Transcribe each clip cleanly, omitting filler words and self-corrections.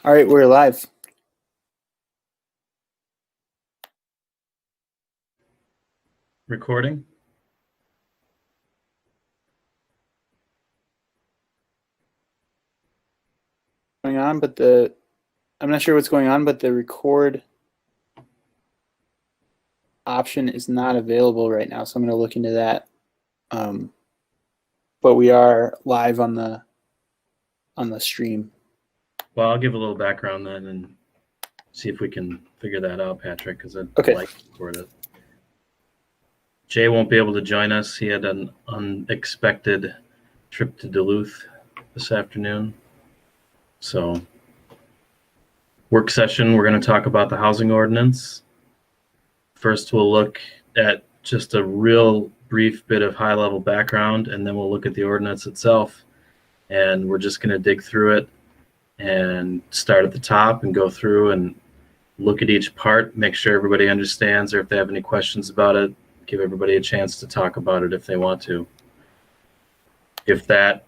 All right, we're live. Recording. Going on, but I'm not sure what's going on, but the record option is not available right now, so I'm going to look into that. But we are live on the stream. Well, I'll give a little background then and see if we can figure that out, Patrick, because I'd Okay. like to record it. Jay won't be able to join us. He had an unexpected trip to Duluth this afternoon. So, work session, we're going to talk about the housing ordinance. First, we'll look at just a real brief bit of high-level background, and then we'll look at the ordinance itself. And we're just going to dig through it and start at the top and go through and look at each part, make sure everybody understands, or if they have any questions about it, give everybody a chance to talk about it if they want to. If that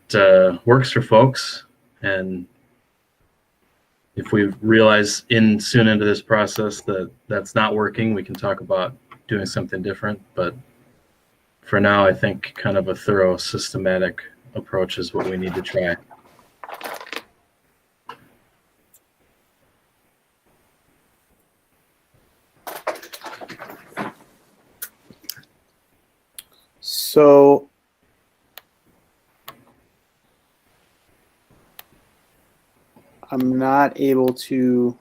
works for folks, and if we realize soon into this process that that's not working, we can talk about doing something different. But for now, I think kind of a thorough, systematic approach is what we need to try. So I'm not able to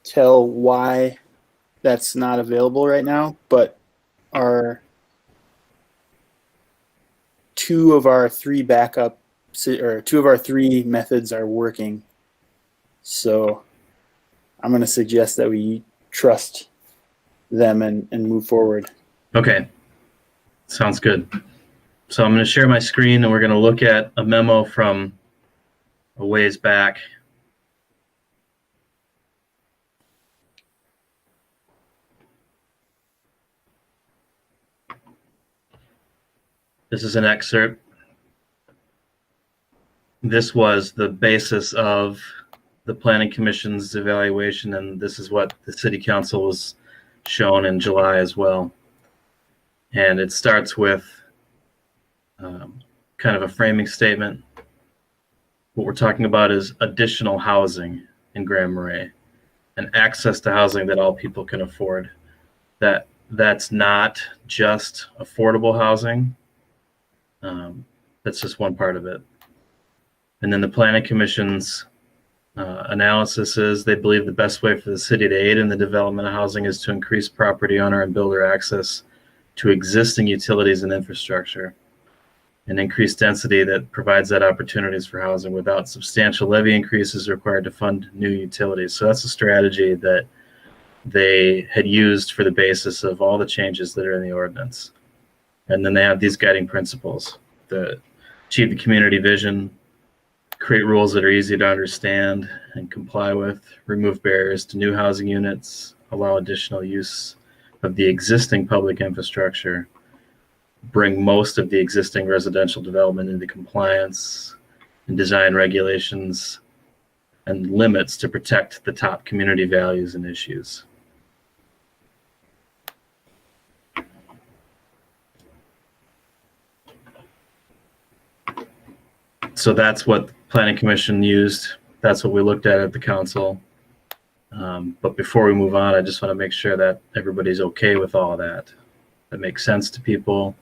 tell why that's not available right now, but two of our three methods are working. So I'm going to suggest that we trust them and move forward. Okay, sounds good. So I'm going to share my screen and we're going to look at a memo from a ways back. This is an excerpt. This was the basis of the Planning Commission's evaluation, and this is what the City Council was shown in July as well. And it starts with kind of a framing statement. What we're talking about is additional housing in Grand Marais and access to housing that all people can afford. That's not just affordable housing. That's just one part of it. And then the Planning Commission's analysis is they believe the best way for the city to aid in the development of housing is to increase property owner and builder access to existing utilities and infrastructure, and increase density that provides that opportunities for housing without substantial levy increases required to fund new utilities. So that's a strategy that they had used for the basis of all the changes that are in the ordinance. And then they have these guiding principles that achieve the community vision, create rules that are easy to understand and comply with, remove barriers to new housing units, allow additional use of the existing public infrastructure, bring most of the existing residential development into compliance, and design regulations and limits to protect the top community values and issues. So that's what the Planning Commission used. That's what we looked at the council. But before we move on, I just want to make sure that everybody's okay with all of that. That makes sense to people.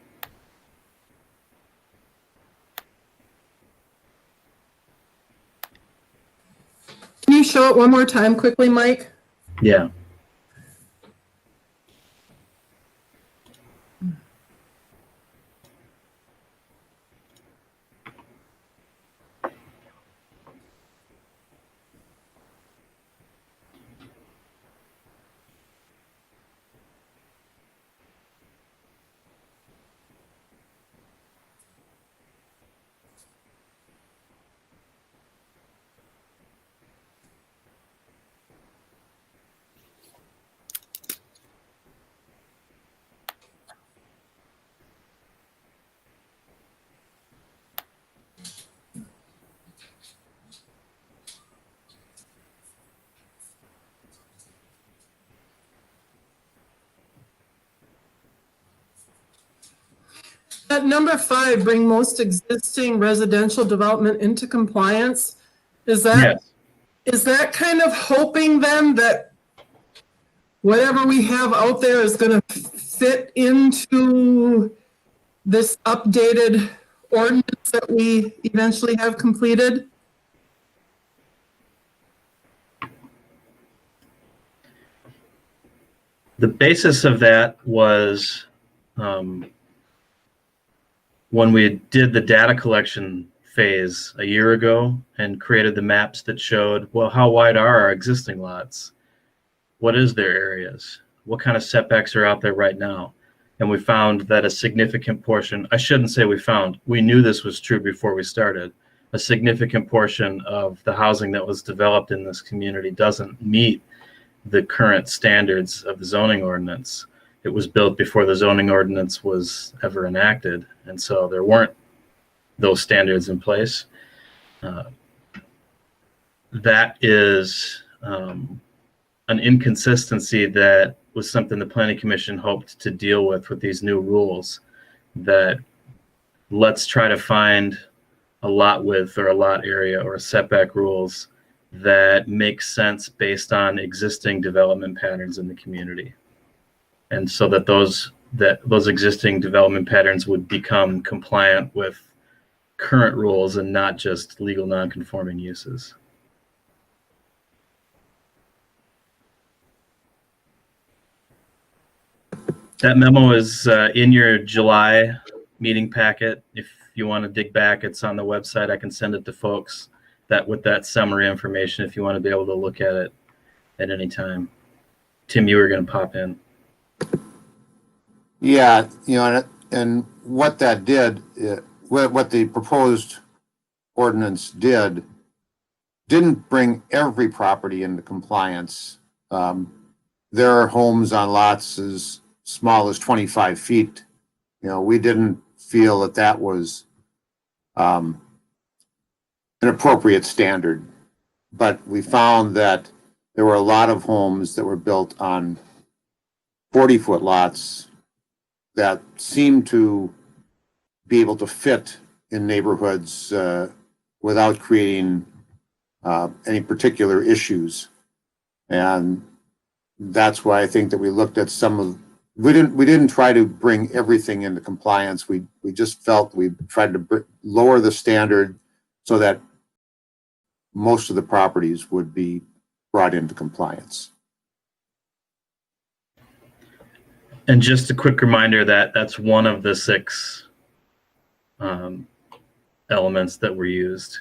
Can you show it one more time quickly, Mike? Yeah. At number 5, bring most existing residential development into compliance. Is that kind of hoping then that whatever we have out there is going to fit into this updated ordinance that we eventually have completed? The basis of that was when we did the data collection phase a year ago and created the maps that showed, well, how wide are our existing lots? What is their areas? What kind of setbacks are out there right now? And we found that a significant portion, I shouldn't say we found, we knew this was true before we started. A significant portion of the housing that was developed in this community doesn't meet the current standards of the zoning ordinance. It was built before the zoning ordinance was ever enacted, and so there weren't those standards in place. That is an inconsistency that was something the Planning Commission hoped to deal with these new rules, that let's try to find a lot width or a lot area or setback rules that make sense based on existing development patterns in the community. And so that those existing development patterns would become compliant with current rules and not just legal non-conforming uses. That memo is in your July meeting packet. If you want to dig back, it's on the website. I can send it to folks with that summary information if you want to be able to look at it at any time. Tim, you were going to pop in. Yeah, and what that did, what the proposed ordinance didn't bring every property into compliance. There are homes on lots as small as 25 feet. We didn't feel that was an appropriate standard, but we found that there were a lot of homes that were built on 40-foot lots that seemed to be able to fit in neighborhoods without creating any particular issues. And that's why I think that we looked at we didn't try to bring everything into compliance. We just felt we tried to lower the standard so that most of the properties would be brought into compliance. And just a quick reminder that that's one of the 6 elements that were used.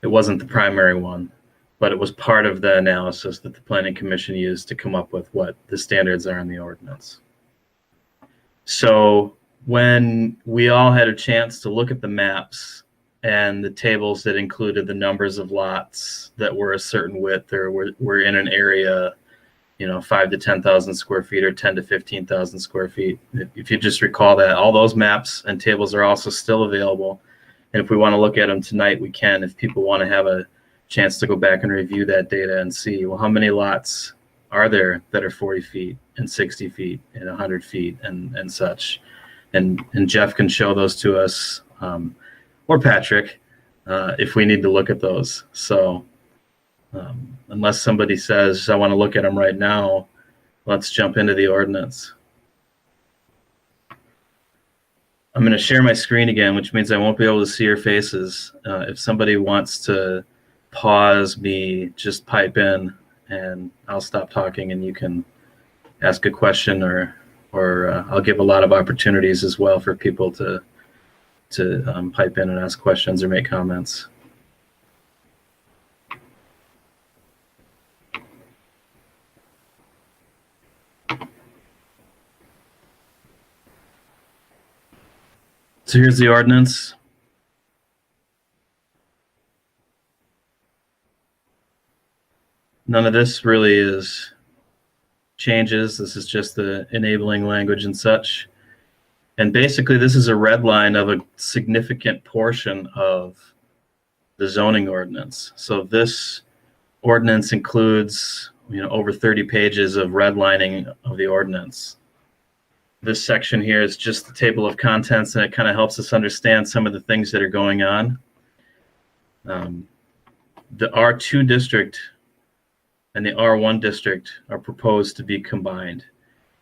It wasn't the primary one, but it was part of the analysis that the Planning Commission used to come up with what the standards are in the ordinance. So when we all had a chance to look at the maps and the tables that included the numbers of lots that were a certain width or were in an area, 5 to 10,000 square feet or 10 to 15,000 square feet. If you just recall that, all those maps and tables are also still available. And if we want to look at them tonight, we can. If people want to have a chance to go back and review that data and see, well, how many lots are there that are 40 feet and 60 feet and 100 feet and such. And Jeff can show those to us, or Patrick, if we need to look at those. So unless somebody says, I want to look at them right now, let's jump into the ordinance. I'm going to share my screen again, which means I won't be able to see your faces. If somebody wants to pause me, just pipe in and I'll stop talking and you can ask a question, or I'll give a lot of opportunities as well for people to pipe in and ask questions or make comments. So here's the ordinance. None of this really is changes. This is just the enabling language and such. And basically, this is a red line of a significant portion of the zoning ordinance. So this ordinance includes, over 30 pages of redlining of the ordinance. this section here is just the table of contents, and it kind of helps us understand some of the things that are going on. The R2 district and the R1 district are proposed to be combined.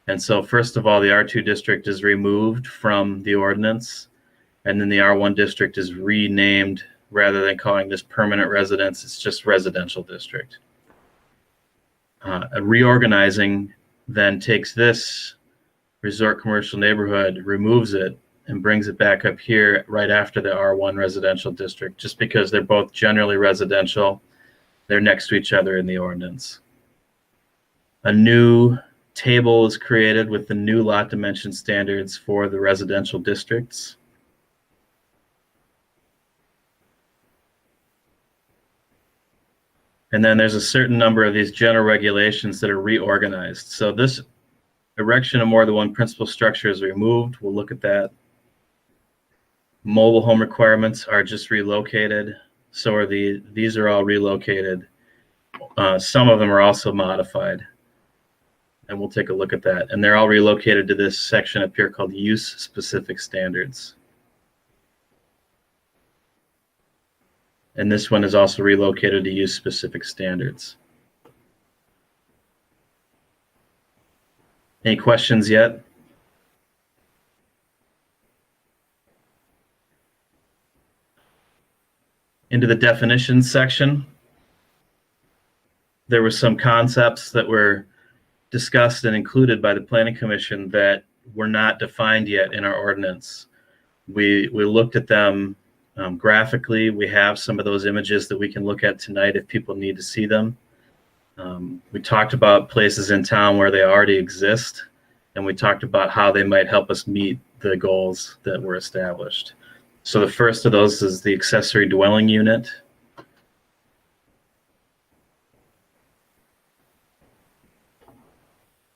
And so first of all, the R2 district is removed from the ordinance, and then the R1 district is renamed. Rather than calling this permanent residence, it's just residential district. Reorganizing then takes this resort commercial neighborhood, removes it, and brings it back up here right after the R1 residential district, just because they're both generally residential. They're next to each other in the ordinance. A new table is created with the new lot dimension standards for the residential districts. And then there's a certain number of these general regulations that are reorganized. So this erection of more than one principal structure is removed. We'll look at that. Mobile home requirements are just relocated. So are these are all relocated. Some of them are also modified. And we'll take a look at that. And they're all relocated to this section up here called use specific standards. And this one is also relocated to use specific standards. Any questions yet? Into the definitions section, there were some concepts that were discussed and included by the Planning Commission that were not defined yet in our ordinance. We looked at them graphically. We have some of those images that we can look at tonight if people need to see them. We talked about places in town where they already exist, and we talked about how they might help us meet the goals that were established. So the first of those is the accessory dwelling unit.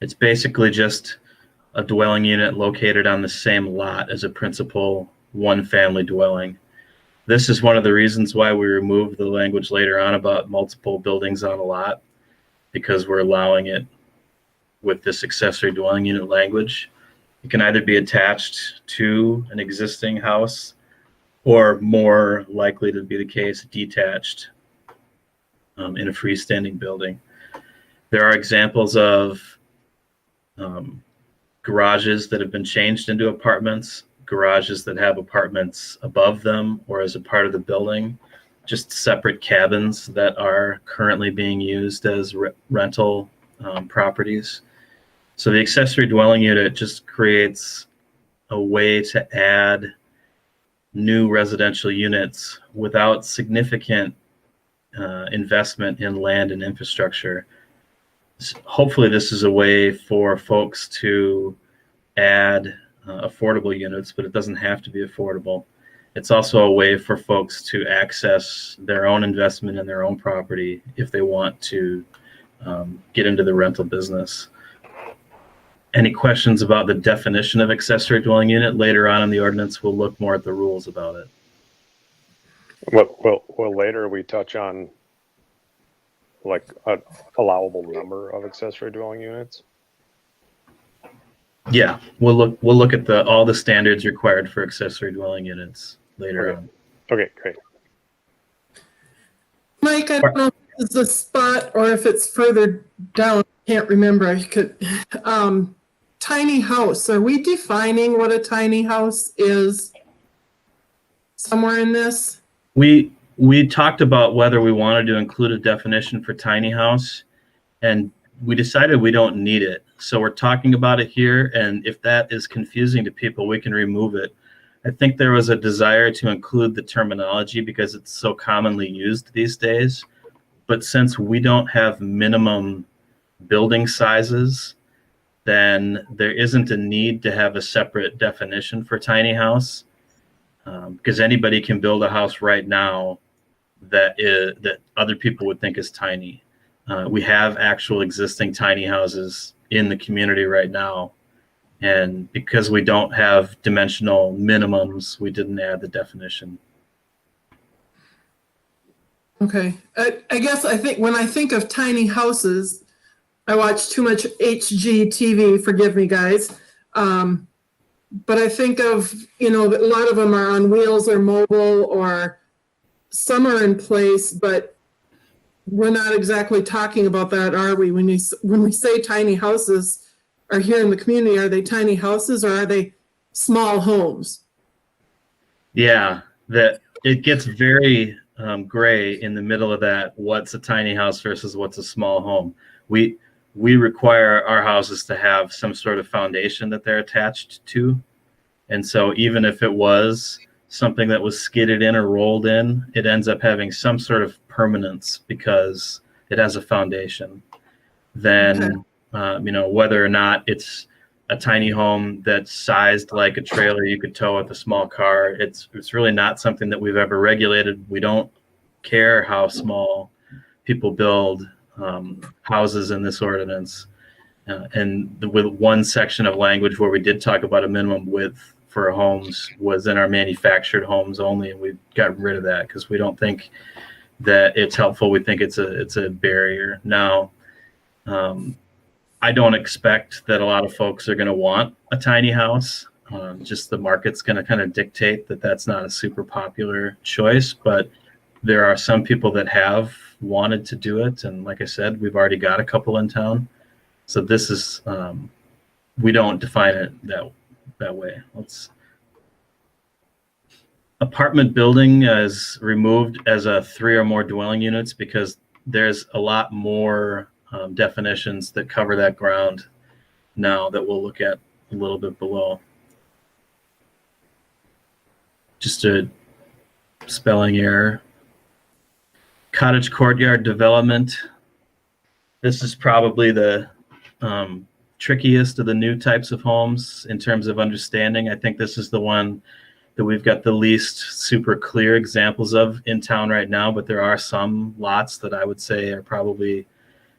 It's basically just a dwelling unit located on the same lot as a principal one-family dwelling. This is one of the reasons why we removed the language later on about multiple buildings on a lot, because we're allowing it with this accessory dwelling unit language. It can either be attached to an existing house or, more likely to be the case, detached in a freestanding building. There are examples of garages that have been changed into apartments, garages that have apartments above them or as a part of the building, just separate cabins that are currently being used as rental properties. So the accessory dwelling unit just creates a way to add new residential units without significant investment in land and infrastructure. Hopefully this is a way for folks to add affordable units, but it doesn't have to be affordable. It's also a way for folks to access their own investment in their own property if they want to get into the rental business. Any questions about the definition of accessory dwelling unit? Later on in the ordinance, we'll look more at the rules about it. Well, later we touch on like an allowable number of accessory dwelling units. Yeah, we'll look at all the standards required for accessory dwelling units later on. Okay, great. Mike, I don't know if this is a spot or if it's further down. I can't remember. I could. Tiny house. Are we defining what a tiny house is somewhere in this? We talked about whether we wanted to include a definition for tiny house, and we decided we don't need it. So we're talking about it here, and if that is confusing to people, we can remove it. I think there was a desire to include the terminology because it's so commonly used these days. But since we don't have minimum building sizes, then there isn't a need to have a separate definition for tiny house, because anybody can build a house right now that other people would think is tiny. We have actual existing tiny houses in the community right now, and because we don't have dimensional minimums, we didn't add the definition. Okay. I guess when I think of tiny houses, I watch too much HGTV, forgive me guys. But I think of, a lot of them are on wheels or mobile, or some are in place, but we're not exactly talking about that, are we? When we say tiny houses are here in the community, are they tiny houses or are they small homes? Yeah, that it gets very gray in the middle of that. What's a tiny house versus what's a small home? We require our houses to have some sort of foundation that they're attached to, and so even if it was something that was skidded in or rolled in, it ends up having some sort of permanence because it has a foundation. Then, whether or not it's a tiny home that's sized like a trailer you could tow with a small car, it's really not something that we've ever regulated. We don't care how small people build houses in this ordinance. With one section of language where we did talk about a minimum width for homes was in our manufactured homes only, and we've gotten rid of that because we don't think that it's helpful. We think it's a barrier. Now, I don't expect that a lot of folks are going to want a tiny house. Just the market's going to kind of dictate that that's not a super popular choice, but there are some people that have wanted to do it. And like I said, we've already got a couple in town. So this is, we don't define it that way. Apartment building is removed as a 3 or more dwelling units because there's a lot more definitions that cover that ground now that we'll look at a little bit below. Just a spelling error. Cottage courtyard development. This is probably the trickiest of the new types of homes in terms of understanding. I think this is the one that we've got the least super clear examples of in town right now, but there are some lots that I would say are probably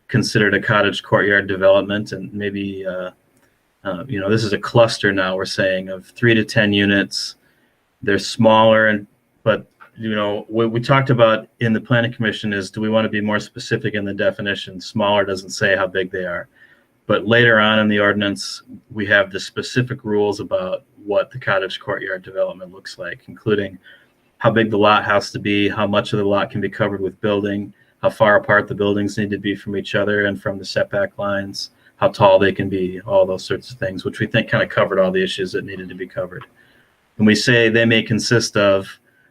considered a cottage courtyard development, and maybe this is a cluster now, we're saying, of 3 to 10 units. They're smaller, but what we talked about in the planning commission is, do we want to be more specific in the definition? Smaller doesn't say how big they are, but later on in the ordinance we have the specific rules about what the cottage courtyard development looks like, including how big the lot has to be, how much of the lot can be covered with building, how far apart the buildings need to be from each other and from the setback lines, how tall they can be, all those sorts of things, which we think kind of covered all the issues that needed to be covered. And we say they may consist of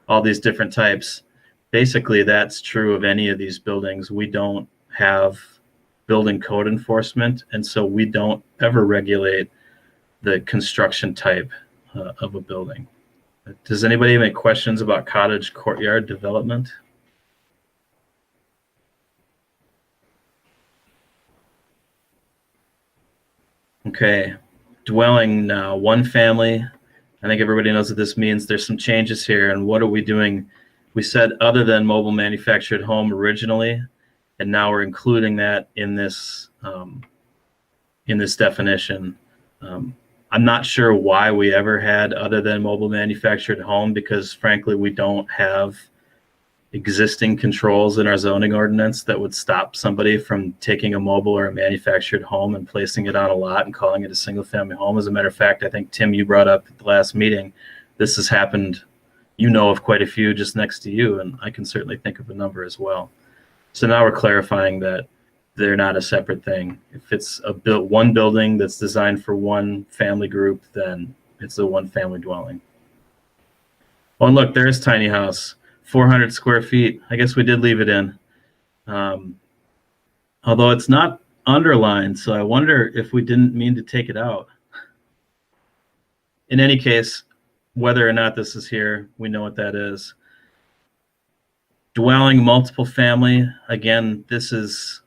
all these different types. Basically, that's true of any of these buildings. We don't have building code enforcement, and so we don't ever regulate the construction type of a building. Does anybody have any questions about cottage courtyard development? Okay, dwelling now, one family. I think everybody knows what this means. There's some changes here, and what are we doing? We said other than mobile manufactured home originally, and now we're including that in this definition. I'm not sure why we ever had other than mobile manufactured home, because frankly, we don't have existing controls in our zoning ordinance that would stop somebody from taking a mobile or a manufactured home and placing it on a lot and calling it a single family home. As a matter of fact, I think, Tim, you brought up at the last meeting, this has happened, of quite a few just next to you, and I can certainly think of a number as well. So now we're clarifying that they're not a separate thing. If it's one building that's designed for one family group, then it's a one family dwelling. Oh, and look, there's tiny house, 400 square feet. I guess we did leave it in. Although it's not underlined, so I wonder if we didn't mean to take it out. In any case, whether or not this is here, we know what that is. Dwelling, multiple family. Again, this is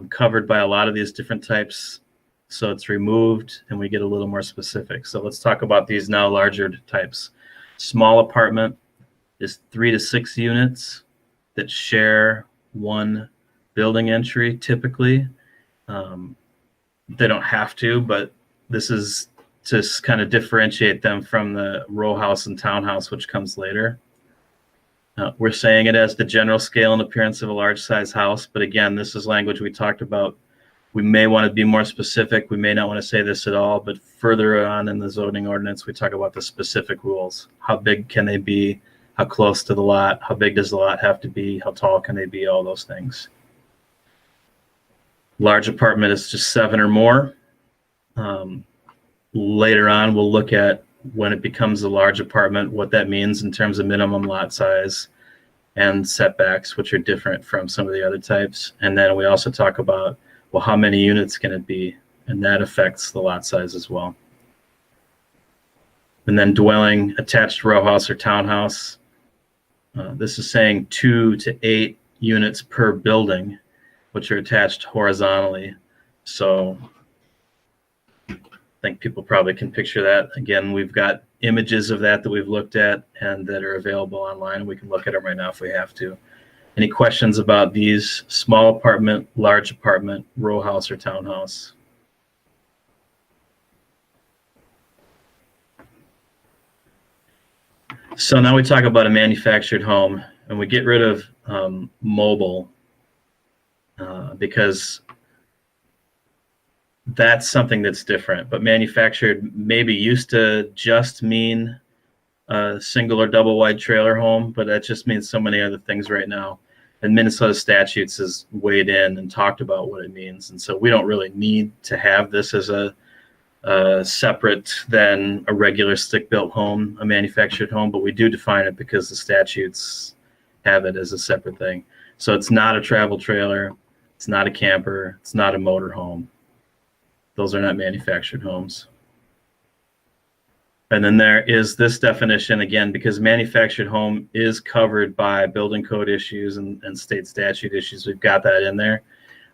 covered by a lot of these different types, so it's removed and we get a little more specific. So let's talk about these now larger types. Small apartment is 3 to 6 units that share one building entry typically. They don't have to, but this is to kind of differentiate them from the row house and townhouse, which comes later. We're saying it as the general scale and appearance of a large size house, but again, this is language we talked about We may want to be more specific. We may not want to say this at all, but further on in the zoning ordinance, we talk about the specific rules. How big can they be? How close to the lot? How big does the lot have to be? How tall can they be? All those things. Large apartment is just 7 or more. Later on, we'll look at when it becomes a large apartment, what that means in terms of minimum lot size and setbacks, which are different from some of the other types. And then we also talk about, well, how many units can it be? And that affects the lot size as well. And then dwelling, attached row house or townhouse. This is saying 2 to 8 units per building, which are attached horizontally. So I think people probably can picture that. Again, we've got images of that we've looked at and that are available online. We can look at them right now if we have to. Any questions about these? Small apartment, large apartment, row house, or townhouse? So now we talk about a manufactured home, and we get rid of mobile because that's something that's different. But manufactured maybe used to just mean a single or double wide trailer home, but that just means so many other things right now. And Minnesota statutes has weighed in and talked about what it means. And so we don't really need to have this as a separate than a regular stick-built home, a manufactured home, but we do define it because the statutes have it as a separate thing. So it's not a travel trailer, it's not a camper, it's not a motor home. Those are not manufactured homes. And then there is this definition, again, because manufactured home is covered by building code issues and state statute issues. We've got that in there.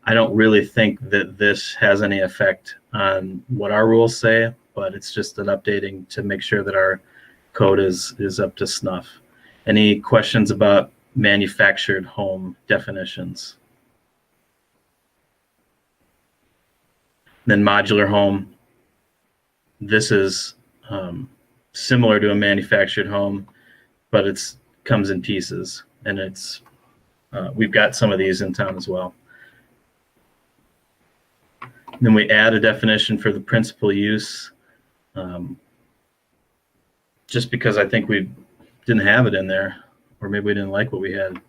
I don't really think that this has any effect on what our rules say, but it's just an updating to make sure that our code is up to snuff. Any questions about manufactured home definitions? Then modular home. This is similar to a manufactured home, but it's comes in pieces, and it's we've got some of these in town as well. Then we add a definition for the principal use, just because I think we didn't have it in there, or maybe we didn't like what we had.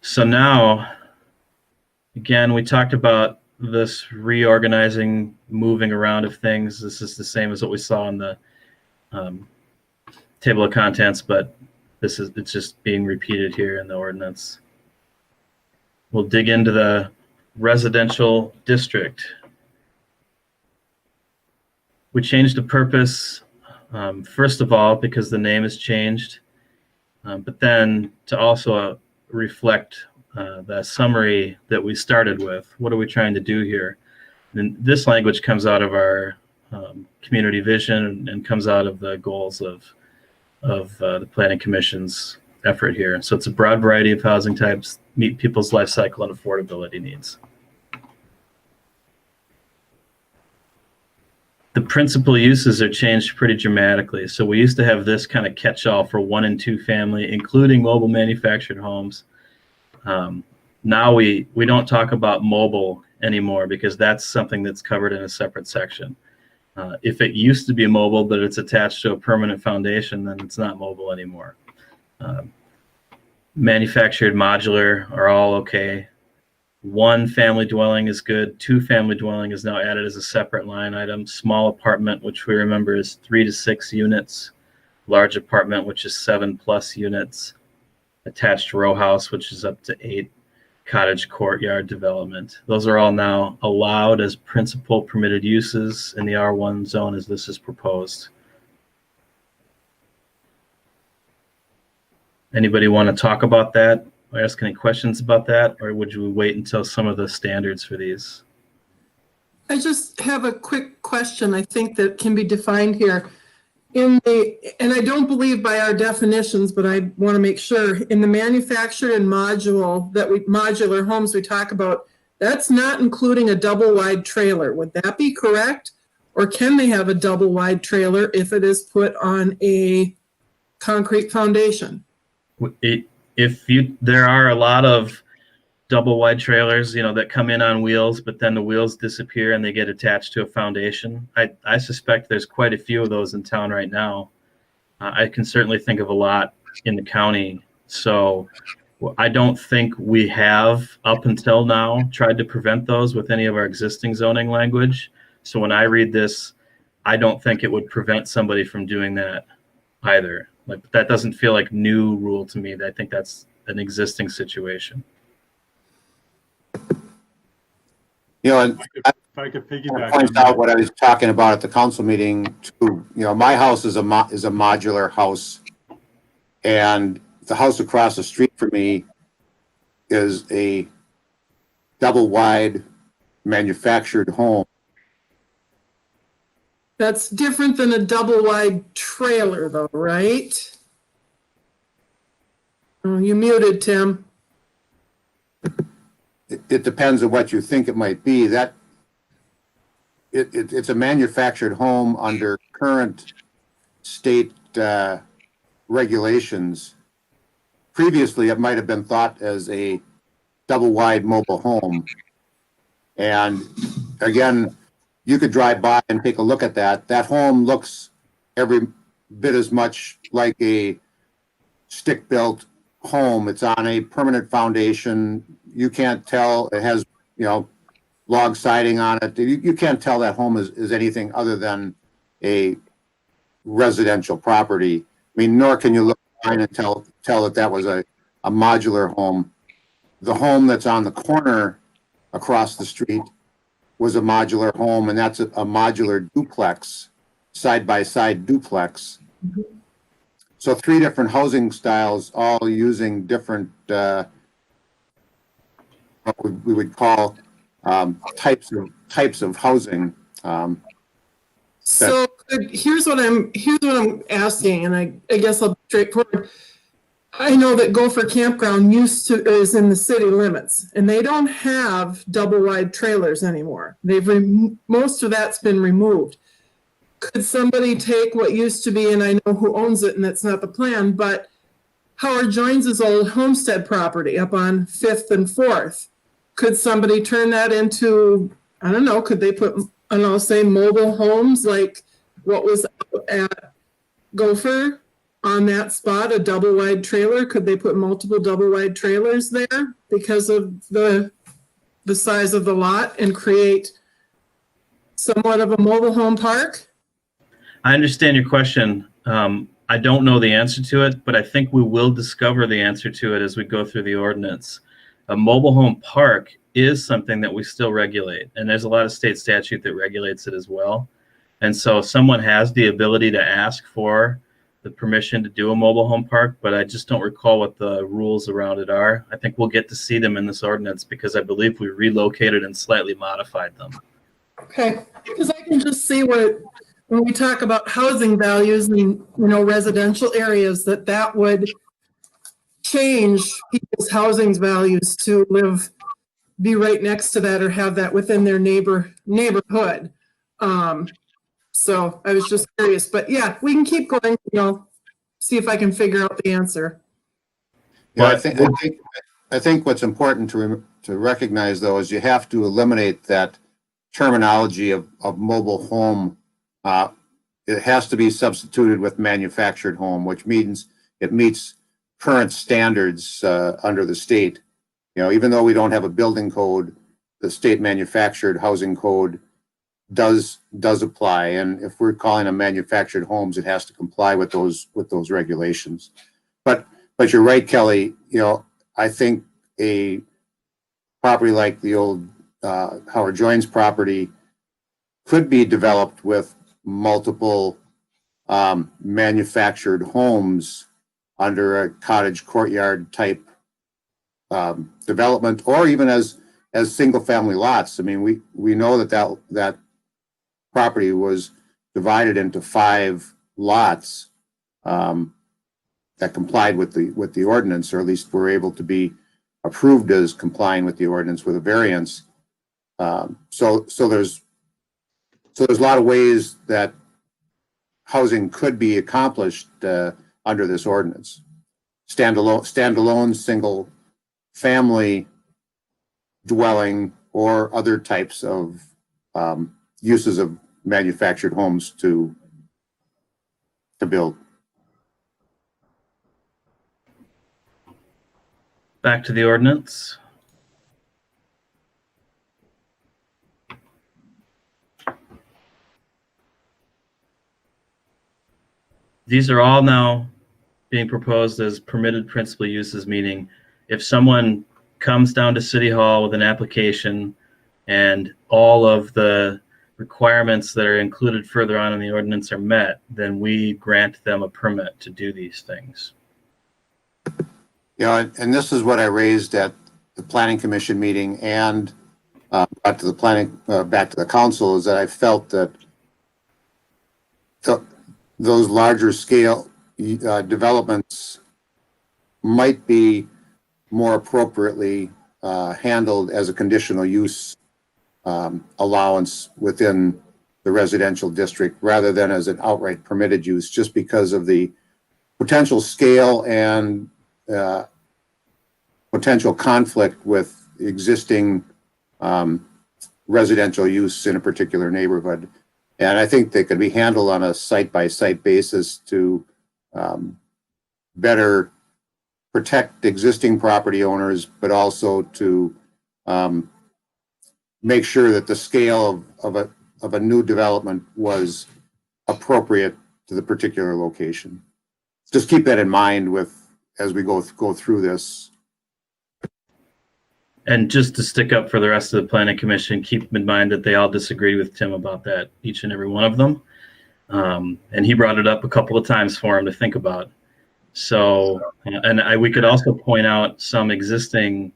So now, again, we talked about this reorganizing, moving around of things. This is the same as what we saw in the table of contents, but it's just being repeated here in the ordinance. We'll dig into the residential district. We changed the purpose, first of all, because the name has changed, but then to also reflect the summary that we started with. What are we trying to do here? And this language comes out of our community vision and comes out of the goals of the Planning Commission's effort here. So it's a broad variety of housing types, meet people's life cycle and affordability needs. The principal uses are changed pretty dramatically. So we used to have this kind of catch-all for 1 and 2 family, including mobile manufactured homes. Now we don't talk about mobile anymore because that's something that's covered in a separate section. If it used to be mobile, but it's attached to a permanent foundation, then it's not mobile anymore. Manufactured, modular are all okay. 1 family dwelling is good. 2 family dwelling is now added as a separate line item. Small apartment, which we remember is 3 to 6 units. Large apartment, which is 7+ units. Attached row house, which is up to 8. Cottage, courtyard development. Those are all now allowed as principal permitted uses in the R1 zone as this is proposed. Anybody want to talk about that or ask any questions about that, or would you wait until some of the standards for these? I just have a quick question I think that can be defined here. And I don't believe by our definitions, but I want to make sure, in the manufactured and modular homes we talk about, that's not including a double wide trailer. Would that be correct? Or can they have a double wide trailer if it is put on a concrete foundation? There are a lot of double wide trailers, that come in on wheels, but then the wheels disappear and they get attached to a foundation. I suspect there's quite a few of those in town right now. I can certainly think of a lot in the county. So I don't think we have, up until now, tried to prevent those with any of our existing zoning language. So when I read this, I don't think it would prevent somebody from doing that either. Like, that doesn't feel like new rule to me. I think that's an existing situation. And If I could piggyback on points out that. what I was talking about at the council meeting too. My house is a modular house, and the house across the street from me is a double wide manufactured home. That's different than a double wide trailer though, right? Oh, you muted, Tim. It depends on what you think it might be. That it's a manufactured home under current state regulations. Previously, it might have been thought as a double wide mobile home. And again, you could drive by and take a look at that. That home looks every bit as much like a stick-built home. It's on a permanent foundation. You can't tell. It has, log siding on it. You can't tell that home is anything other than a residential property. I mean, nor can you look behind and tell that that was a modular home. The home that's on the corner across the street was a modular home, and that's a modular duplex, side-by-side duplex. Mhm. So 3 different housing styles, all using different, what we would call types of housing. So here's what I'm asking, and I guess I'll be straightforward. I know that Gopher Campground is in the city limits, and they don't have double wide trailers anymore. Most of that's been removed. Could somebody take what used to be, and I know who owns it, and that's not the plan, but Howard Jones's old homestead property up on 5th and 4th. Could somebody turn that into, I don't know, could they put, say mobile homes like what was at Gopher on that spot, a double wide trailer? Could they put multiple double wide trailers there because of the size of the lot and create somewhat of a mobile home park? I understand your question. I don't know the answer to it, but I think we will discover the answer to it as we go through the ordinance. A mobile home park is something that we still regulate, and there's a lot of state statute that regulates it as well. And so if someone has the ability to ask for the permission to do a mobile home park, but I just don't recall what the rules around it are. I think we'll get to see them in this ordinance because I believe we relocated and slightly modified them. Okay, because I can just see when we talk about housing values in, residential areas, that would change people's housing values to be right next to that or have that within their neighborhood. So I was just curious, but yeah, we can keep going, see if I can figure out the answer. Yeah, I think what's important to recognize though is you have to eliminate that terminology of mobile home. It has to be substituted with manufactured home, which means it meets current standards under the state. Even though we don't have a building code, the state manufactured housing code does apply. And if we're calling them manufactured homes, it has to comply with those regulations. But you're right, Kelly. I think a property like the old Howard Joines property could be developed with multiple manufactured homes under a cottage courtyard type development, or even as single family lots. I mean, we know that property was divided into 5 lots that complied with the ordinance, or at least were able to be approved as complying with the ordinance with a variance. So there's a lot of ways that housing could be accomplished under this ordinance. Standalone single family dwelling or other types of uses of manufactured homes to build. Back to the ordinance. These are all now being proposed as permitted principal uses, meaning if someone comes down to City Hall with an application and all of the requirements that are included further on in the ordinance are met, then we grant them a permit to do these things. Yeah, and this is what I raised at the planning commission meeting and back to the council, is that I felt that those larger scale developments might be more appropriately handled as a conditional use allowance within the residential district rather than as an outright permitted use, just because of the potential scale and potential conflict with existing residential use in a particular neighborhood. And I think they could be handled on a site-by-site basis to better protect existing property owners, but also to make sure that the scale of a new development was appropriate to the particular location. Just keep that in mind as we go through this. And just to stick up for the rest of the planning commission, keep in mind that they all disagreed with Tim about that, each and every one of them. And he brought it up a couple of times for him to think about. So, we could also point out some existing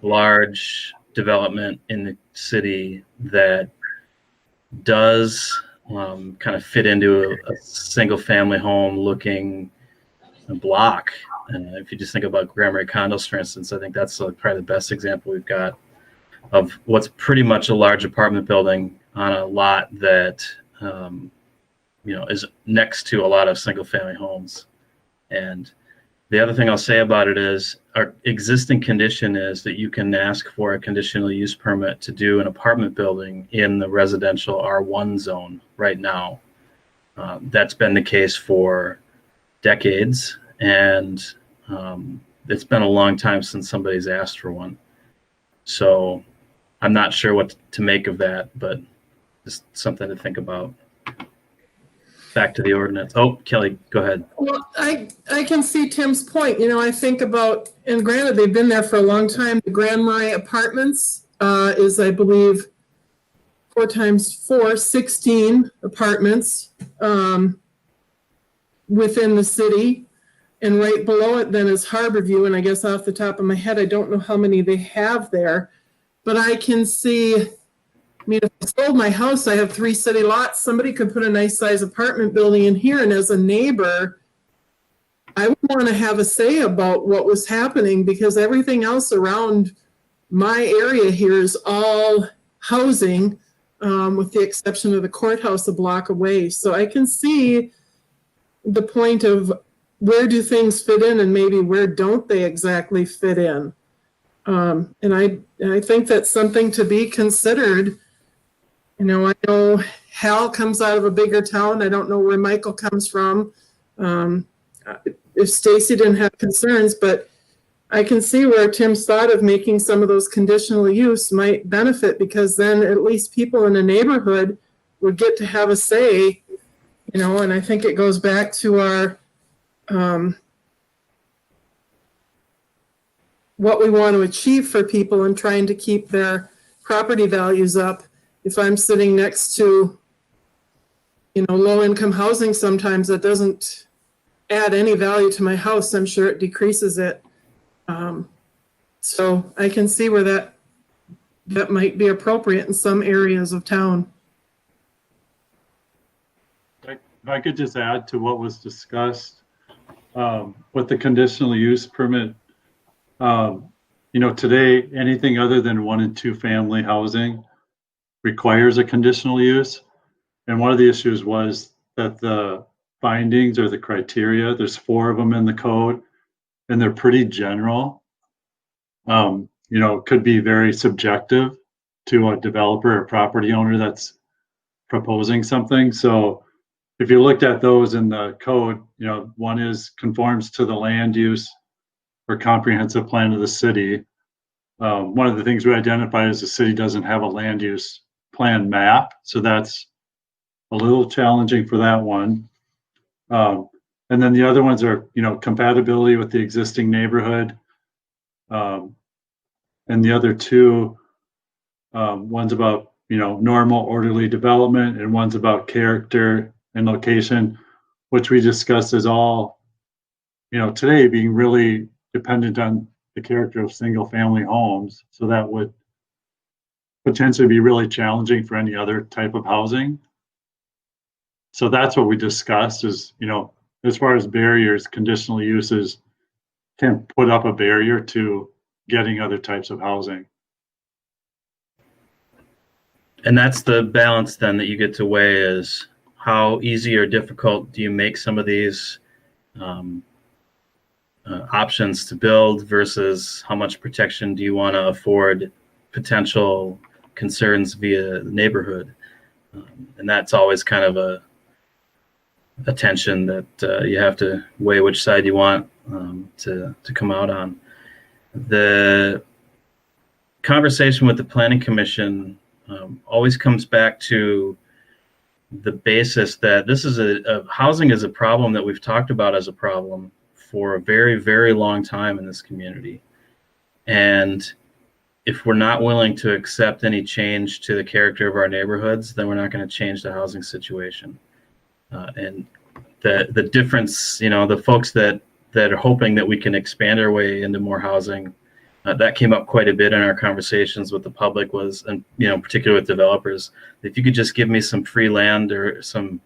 large development in the city that does kind of fit into a single family home looking block. If you just think about Marais condos, for instance, I think that's probably the best example we've got of what's pretty much a large apartment building on a lot that is next to a lot of single family homes. And the other thing I'll say about it is our existing condition is that you can ask for a conditional use permit to do an apartment building in the residential R1 zone right now. That's been the case for decades, and it's been a long time since somebody's asked for one. So I'm not sure what to make of that, but just something to think about. Back to the ordinance. Oh, Kelly, go ahead. Well, I can see Tim's point. I think about, and granted, they've been there for a long time. The Grand Marais Apartments is, I believe, 4 times 4, 16 apartments within the city. And right below it then is Harborview. And I guess off the top of my head, I don't know how many they have there. But I can see, if I sold my house, I have 3 city lots. Somebody could put a nice size apartment building in here. And as a neighbor, I would want to have a say about what was happening, because everything else around my area here is all housing, with the exception of the courthouse a block away. So I can see the point of where do things fit in and maybe where don't they exactly fit in. And I think that's something to be considered. I know Hal comes out of a bigger town. I don't know where Michael comes from. If Stacy didn't have concerns, but I can see where Tim's thought of making some of those conditional use might benefit, because then at least people in the neighborhood would get to have a say, and I think it goes back to our, what we want to achieve for people and trying to keep their property values up. If I'm sitting next to, low-income housing, sometimes that doesn't add any value to my house. I'm sure it decreases it. So I can see where that might be appropriate in some areas of town. If I could just add to what was discussed with the conditional use permit. Today, anything other than 1 and 2 family housing requires a conditional use. And one of the issues was that the findings or the criteria, there's 4 of them in the code, and they're pretty general. you know, could be very subjective to a developer or property owner that's proposing something. So if you looked at those in the code, you know, one is conforms to the land use or comprehensive plan of the city. One of the things we identify is the city doesn't have a land use plan map, so that's a little challenging for that one. And then the other ones are, you know, compatibility with the existing neighborhood. And the other two, one's about, you know, normal orderly development, and one's about character and location, which we discussed as all, you know, today being really dependent on the character of single family homes. So that would potentially be really challenging for any other type of housing. So that's what we discussed is, you know, as far as barriers, conditional uses can put up a barrier to getting other types of housing. And that's the balance then that you get to weigh is how easy or difficult do you make some of these options to build versus how much protection do you want to afford potential concerns via the neighborhood. And that's always kind of a tension that you have to weigh which side you want to come out on. The conversation with the Planning Commission always comes back to the basis that this is housing is a problem that we've talked about as a problem for a very, very long time in this community. And if we're not willing to accept any change to the character of our neighborhoods, then we're not going to change the housing situation. And the difference, you know, the folks that are hoping that we can expand our way into more housing, that came up quite a bit in our conversations with the public was, and you know, particularly with developers, if you could just give me some free land or some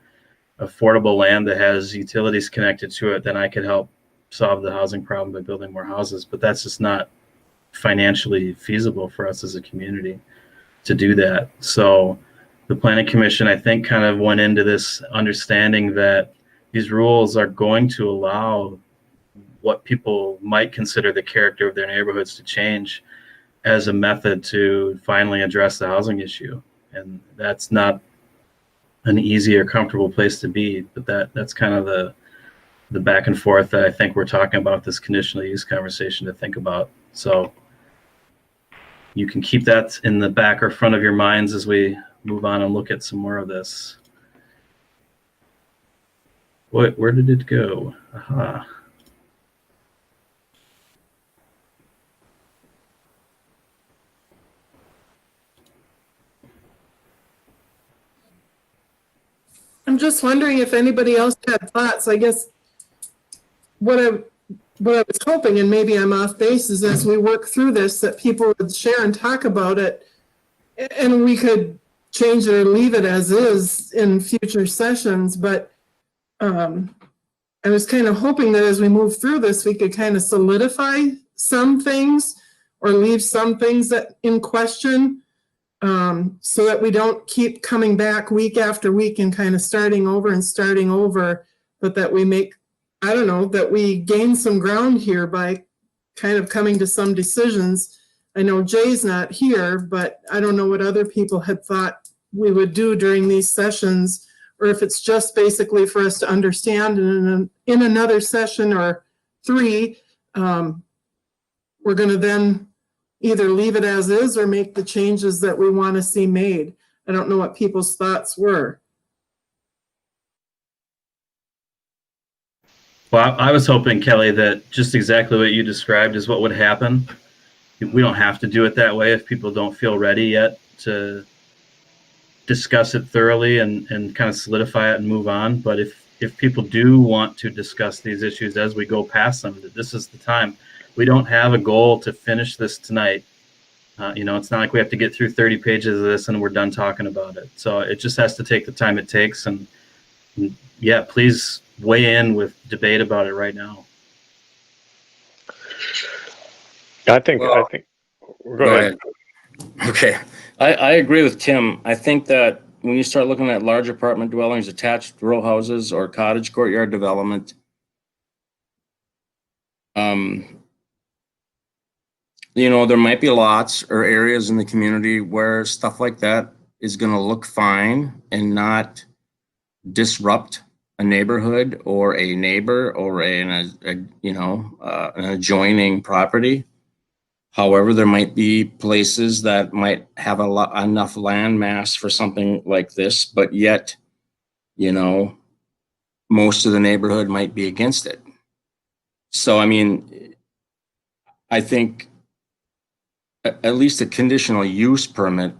affordable land that has utilities connected to it, then I could help solve the housing problem by building more houses. But that's just not financially feasible for us as a community to do that. So the Planning Commission, I think, kind of went into this understanding that these rules are going to allow what people might consider the character of their neighborhoods to change as a method to finally address the housing issue. And that's not an easy or comfortable place to be, but that's kind of the back and forth that I think we're talking about this conditional use conversation to think about. So you can keep that in the back or front of your minds as we move on and look at some more of this. Where did it go? Aha. I'm just wondering if anybody else had thoughts. I guess what I was hoping, and maybe I'm off base, is as we work through this, that people would share and talk about it, and we could change it or leave it as is in future sessions. But I was kind of hoping that as we move through this, we could kind of solidify some things or leave some things that in question, so that we don't keep coming back week after week and kind of starting over, but that we make, I don't know, that we gain some ground here by kind of coming to some decisions. I know Jay's not here, but I don't know what other people had thought we would do during these sessions, or if it's just basically for us to understand in another session or three, we're going to then either leave it as is or make the changes that we want to see made. I don't know what people's thoughts were. Well, I was hoping, Kelly, that just exactly what you described is what would happen. We don't have to do it that way if people don't feel ready yet to discuss it thoroughly and kind of solidify it and move on. But if people do want to discuss these issues as we go past them, this is the time. We don't have a goal to finish this tonight. It's not like we have to get through 30 pages of this and we're done talking about it. So it just has to take the time it takes. And yeah, please weigh in with debate about it right now. I think, go ahead. Okay. I agree with Tim. I think that when you start looking at large apartment dwellings, attached row houses, or cottage courtyard development, you know, there might be lots or areas in the community where stuff like that is going to look fine and not disrupt a neighborhood or a neighbor or an adjoining property. However, there might be places that might have enough land mass for something like this, but yet, you know, most of the neighborhood might be against it. So, I mean, I think at least a conditional use permit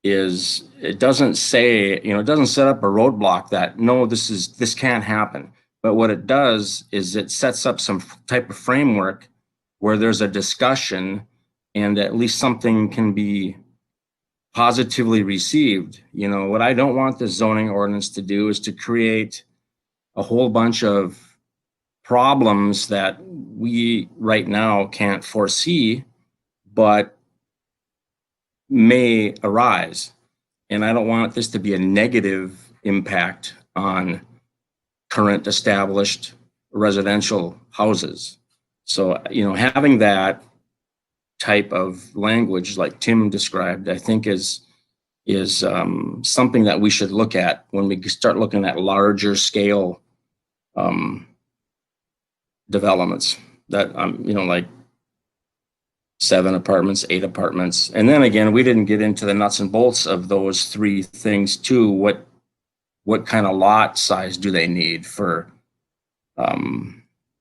it doesn't say, you know, it doesn't set up a roadblock that no, this can't happen. But what it does is it sets up some type of framework where there's a discussion and at least something can be positively received. You know, what I don't want this zoning ordinance to do is to create a whole bunch of problems that we right now can't foresee, but may arise. And I don't want this to be a negative impact on current established residential houses. So, you know, having that type of language like Tim described, I think is something that we should look at when we start looking at larger scale developments that, you know, like 7 apartments, 8 apartments. And then again, we didn't get into the nuts and bolts of those 3 things too. What kind of lot size do they need for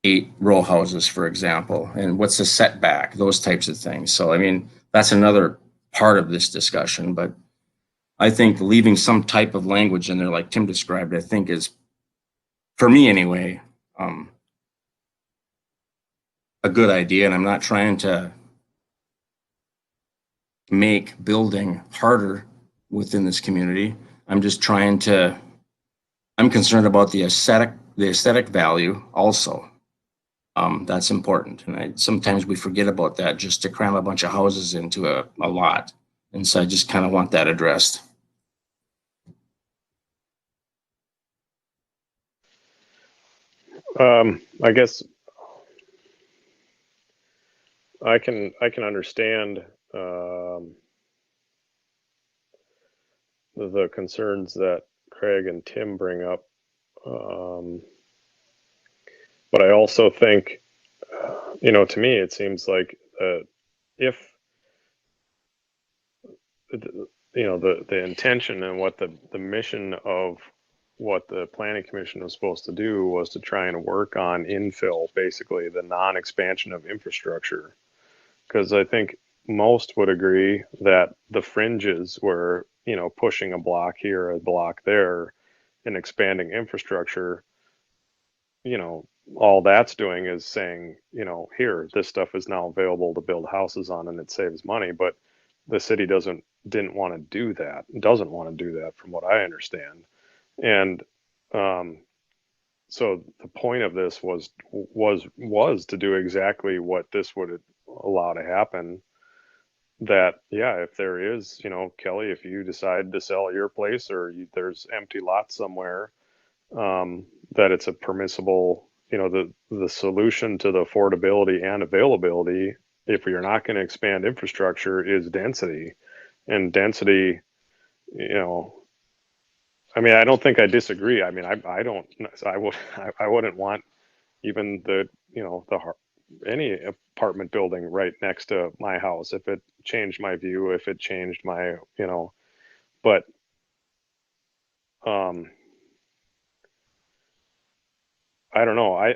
8 row houses, for example? And what's the setback? Those types of things. So, I mean, that's another part of this discussion, but I think leaving some type of language in there, like Tim described, I think is, for me anyway, a good idea. And I'm not trying to make building harder within this community. I'm just trying to, I'm concerned about the aesthetic value also. That's important. And sometimes we forget about that just to cram a bunch of houses into a lot. And so I just kind of want that addressed. I guess I can understand the concerns that Craig and Tim bring up, but I also think, you know, to me it seems like if you know the intention and what the mission of what the planning commission was supposed to do was to try and work on infill, basically the non-expansion of infrastructure. Because I think most would agree that the fringes were, you know, pushing a block here, a block there, and expanding infrastructure. You know, all that's doing is saying, you know, here, this stuff is now available to build houses on and it saves money. But the city didn't want to do that, doesn't want to do that from what I understand. And so the point of this was to do exactly what this would allow to happen. That, yeah, if there is, you know, Kelly, if you decide to sell your place or there's empty lots somewhere, that it's a permissible, you know, the solution to the affordability and availability, if you're not going to expand infrastructure, is density. And density, you know, I mean, I don't think I disagree. I mean, I don't, I wouldn't want even the, you know, any apartment building right next to my house if it changed my view, if it changed my, you know, but, I don't know.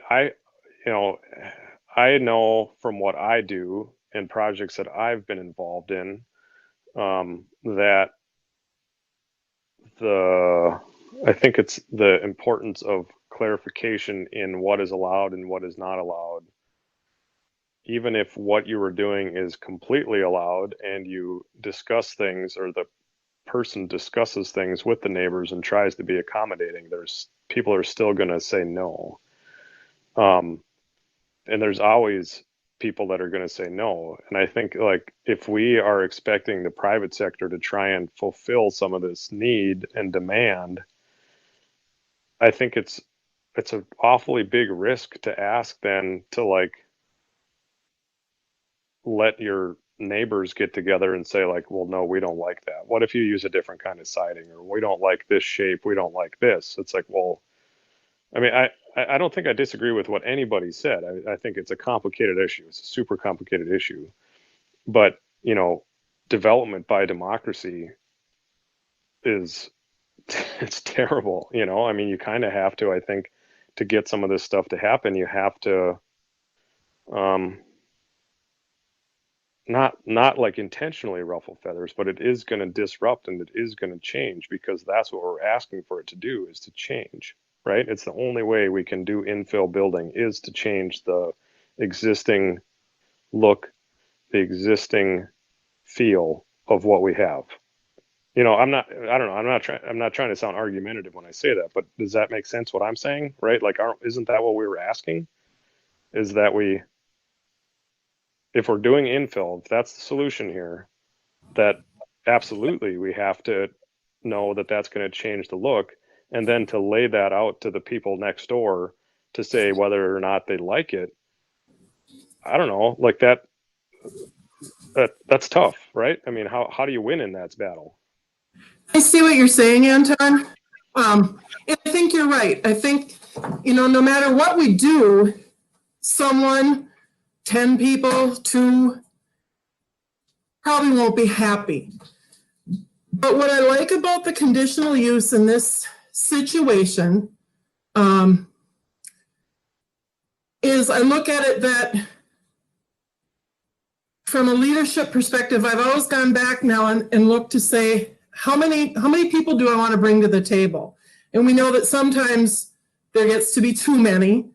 You know, I know from what I do and projects that I've been involved in, that I think it's the importance of clarification in what is allowed and what is not allowed. Even if what you were doing is completely allowed and you discuss things, or the person discusses things with the neighbors and tries to be accommodating, there's people are still going to say no. And there's always people that are going to say no. And I think, like, if we are expecting the private sector to try and fulfill some of this need and demand, I think it's an awfully big risk to ask then to, like, let your neighbors get together and say like, well, no, we don't like that. What if you use a different kind of siding, or we don't like this shape, we don't like this? It's like, well, I mean, I don't think I disagree with what anybody said. I think it's a complicated issue. It's a super complicated issue. But, you know, development by democracy is, it's terrible. You know, I mean, you kind of have to, I think, to get some of this stuff to happen, you have to, not like intentionally ruffle feathers, but it is going to disrupt and it is going to change, because that's what we're asking for it to do, is to change, right? It's the only way we can do infill building, is to change the existing look, the existing feel of what we have. You know, I'm not trying to sound argumentative when I say that, but does that make sense what I'm saying, right? Like, isn't that what we were asking? Is that if we're doing infill, if that's the solution here, that absolutely we have to know that that's going to change the look, and then to lay that out to the people next door to say whether or not they like it. I don't know, like that's tough, right? I mean, how do you win in that battle? I see what you're saying, Anton. I think you're right. I think, you know, no matter what we do, someone, 10 people, 2, probably won't be happy. But what I like about the conditional use in this situation is I look at it that from a leadership perspective, I've always gone back now and looked to say, how many people do I want to bring to the table? And we know that sometimes there gets to be too many.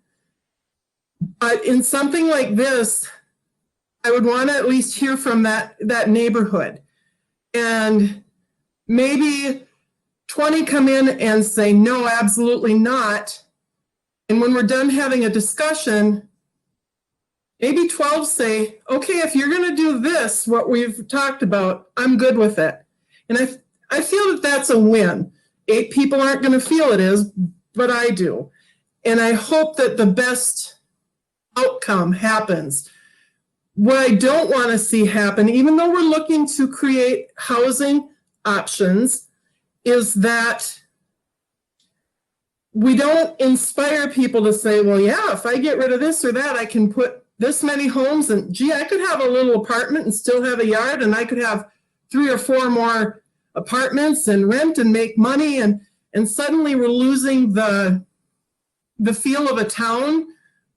But in something like this, I would want to at least hear from that neighborhood. And maybe 20 come in and say, no, absolutely not. And when we're done having a discussion, maybe 12 say, okay, if you're going to do this, what we've talked about, I'm good with it. And I feel that that's a win. 8 people aren't going to feel it is, but I do. And I hope that the best outcome happens. What I don't want to see happen, even though we're looking to create housing options, is that we don't inspire people to say, well, yeah, if I get rid of this or that, I can put this many homes, and gee, I could have a little apartment and still have a yard, and I could have 3 or 4 more apartments and rent and make money, and suddenly we're losing the feel of a town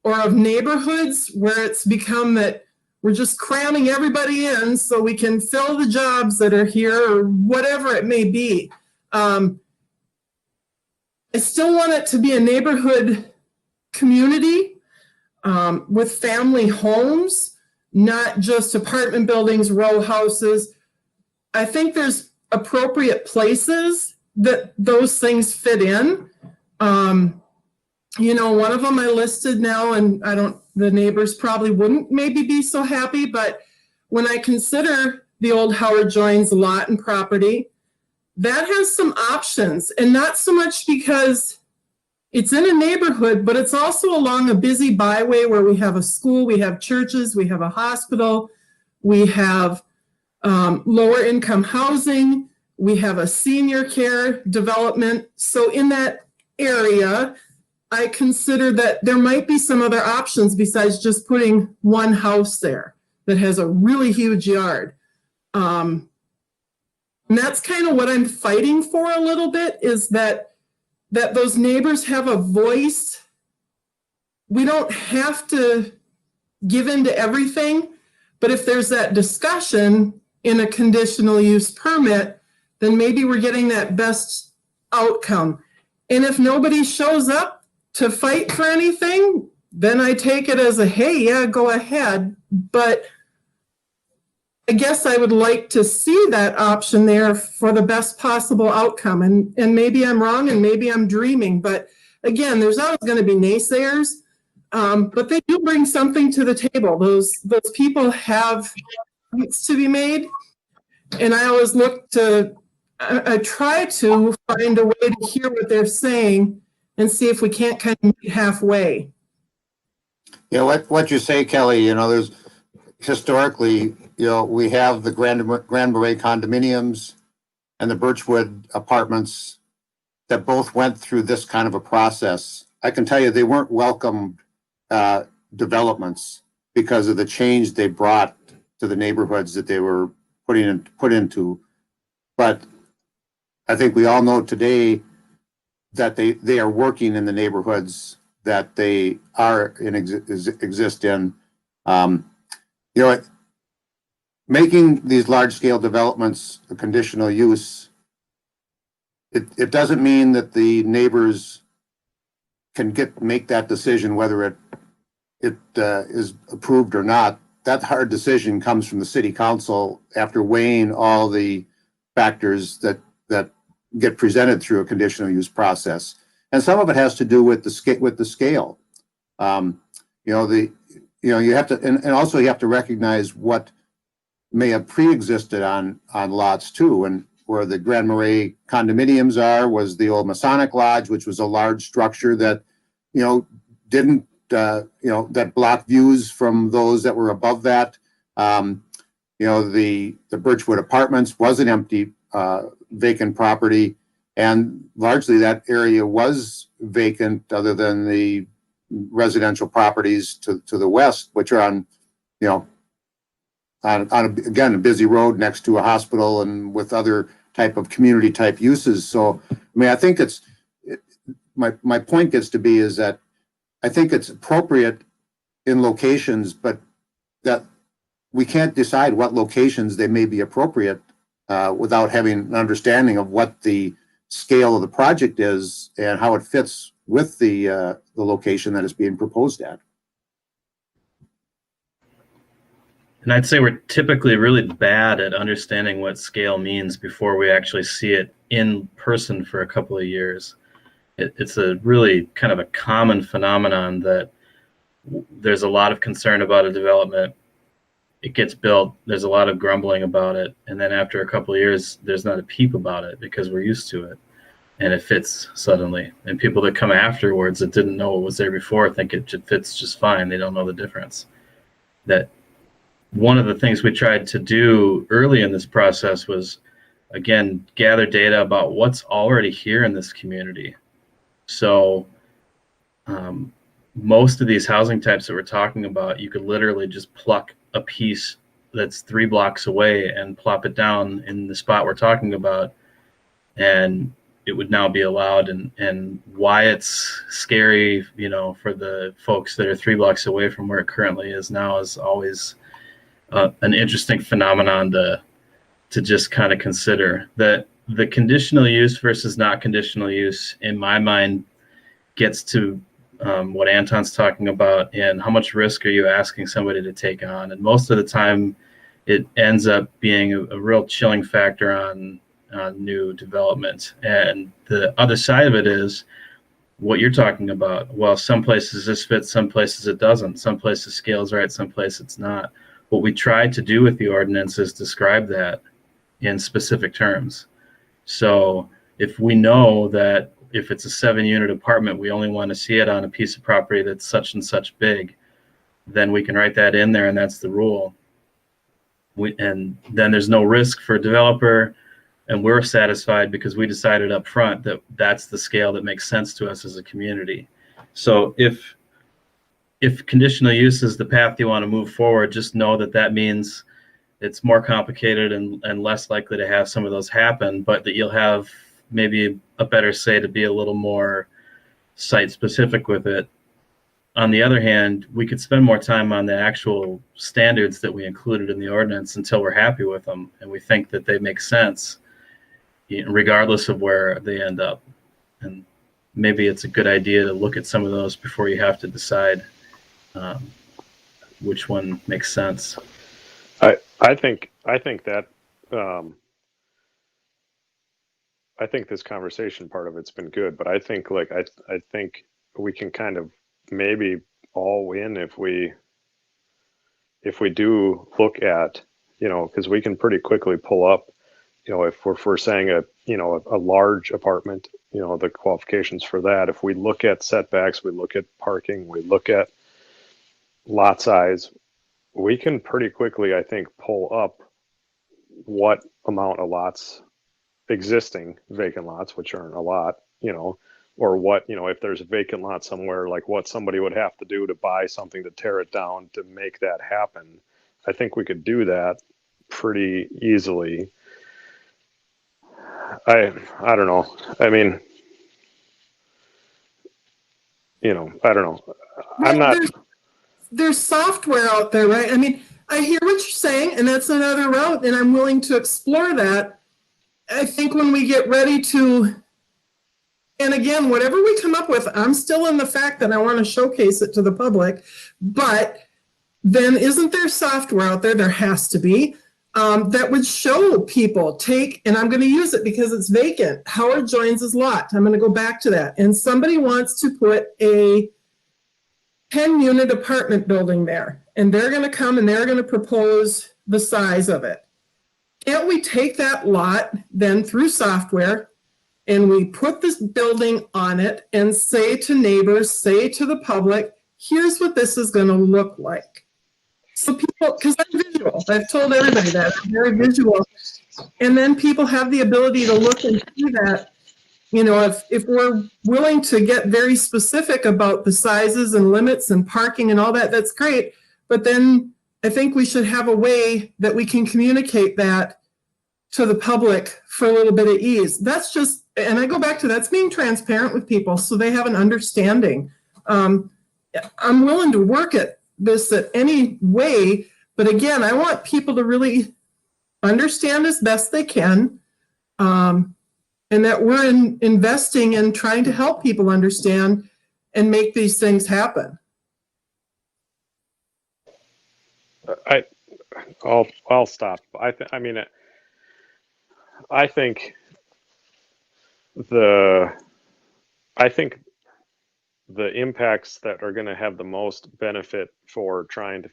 or of neighborhoods, where it's become that we're just cramming everybody in so we can fill the jobs that are here, or whatever it may be. I still want it to be a neighborhood community with family homes, not just apartment buildings, row houses. I think there's appropriate places that those things fit in. You know, one of them I listed now, and the neighbors probably wouldn't maybe be so happy, but when I consider the old Howard Joines lot and property, that has some options, and not so much because it's in a neighborhood, but it's also along a busy byway where we have a school, we have churches, we have a hospital, we have lower income housing, we have a senior care development. So in that area, I consider that there might be some other options besides just putting one house there that has a really huge yard. And that's kind of what I'm fighting for a little bit, is that those neighbors have a voice. We don't have to give in to everything, but if there's that discussion in a conditional use permit, then maybe we're getting that best outcome. And if nobody shows up to fight for anything, then I take it as a, hey, yeah, go ahead. But I guess I would like to see that option there for the best possible outcome. And maybe I'm wrong, and maybe I'm dreaming. But again, there's always going to be naysayers, but they do bring something to the table. Those people have points to be made. And I always I try to find a way to hear what they're saying and see if we can't kind of meet halfway. Yeah, what you say, Kelly, you know, historically, we have the Grand Marais condominiums and the Birchwood apartments that both went through this kind of a process. I can tell you they weren't welcome developments because of the change they brought to the neighborhoods that they were put into. But I think we all know today that they are working in the neighborhoods that they are exist in. Making these large scale developments a conditional use, it doesn't mean that the neighbors can make that decision whether it is approved or not. That hard decision comes from the city council after weighing all the factors that get presented through a conditional use process, and some of it has to do with the scale. You have to, and also you have to recognize what may have pre-existed on lots too. And where the Grand Marais condominiums was the old Masonic Lodge, which was a large structure that, didn't, that blocked views from those that were above that. The Birchwood Apartments was an empty, vacant property, and largely that area was vacant other than the residential properties to the west, which are on again, a busy road next to a hospital and with other type of community type uses. So, I mean, I think my point gets to be is that I think it's appropriate in locations, but that we can't decide what locations they may be appropriate without having an understanding of what the scale of the project is and how it fits with the location that is being proposed at. And I'd say we're typically really bad at understanding what scale means before we actually see it in person for a couple of years. It's a really kind of a common phenomenon that there's a lot of concern about a development. It gets built, there's a lot of grumbling about it, and then after a couple of years, there's not a peep about it because we're used to it, and it fits suddenly. And people that come afterwards that didn't know it was there before think it fits just fine. They don't know the difference. That one of the things we tried to do early in this process was, again, gather data about what's already here in this community. So most of these housing types that we're talking about, you could literally just pluck a piece that's 3 blocks away and plop it down in the spot we're talking about, and it would now be allowed. And why it's scary, for the folks that are 3 blocks away from where it currently is now is always an interesting phenomenon to just kind of consider. That the conditional use versus not conditional use, in my mind, gets to what Anton's talking about and how much risk are you asking somebody to take on. And most of the time, it ends up being a real chilling factor on new development. And the other side of it is what you're talking about. Well, some places this fits, some places it doesn't. Some places scale's right, some places it's not. What we tried to do with the ordinance is describe that in specific terms. So if we know that if it's a 7-unit apartment, we only want to see it on a piece of property that's such and such big, then we can write that in there, and that's the rule. And then there's no risk for a developer, and we're satisfied because we decided up front that that's the scale that makes sense to us as a community. So if conditional use is the path you want to move forward, just know that means it's more complicated and less likely to have some of those happen, but that you'll have maybe a better say to be a little more site specific with it. On the other hand, we could spend more time on the actual standards that we included in the ordinance until we're happy with them and we think that they make sense, regardless of where they end up. And maybe it's a good idea to look at some of those before you have to decide which one makes sense. I think that I think this conversation part of it's been good, but I think I think we can kind of maybe all win if we do look at, because we can pretty quickly pull up, if we're saying a large apartment, the qualifications for that. If we look at setbacks, we look at parking, we look at lot size, we can pretty quickly, I think, pull up what amount of lots, existing vacant lots, which aren't a lot, you know, or what, you know, if there's a vacant lot somewhere, like what somebody would have to do to buy something to tear it down to make that happen. I think we could do that pretty easily. I don't know. I mean, you know, I don't know. I'm not. There's software out there, right? I mean, I hear what you're saying, and that's another route, and I'm willing to explore that. I think when we get ready to, and again, whatever we come up with, I'm still in the fact that I want to showcase it to the public, but then isn't there software out there? There has to be, that would show people, and I'm going to use it because it's vacant, Howard Joins' lot. I'm going to go back to that. And somebody wants to put a 10-unit apartment building there, and they're going to come and they're going to propose the size of it. Can't we take that lot then through software and we put this building on it and say to neighbors, say to the public, here's what this is going to look like. So people, because I'm visual, I've told everybody that, I'm very visual. And then people have the ability to look and see that. You know, if we're willing to get very specific about the sizes and limits and parking and all that, that's great. But then I think we should have a way that we can communicate that to the public for a little bit of ease. That's just, and I go back to that's being transparent with people so they have an understanding. I'm willing to work at this at any way, but again, I want people to really understand as best they can. And that we're investing in trying to help people understand and make these things happen. I'll stop. I think the impacts that are going to have the most benefit for trying to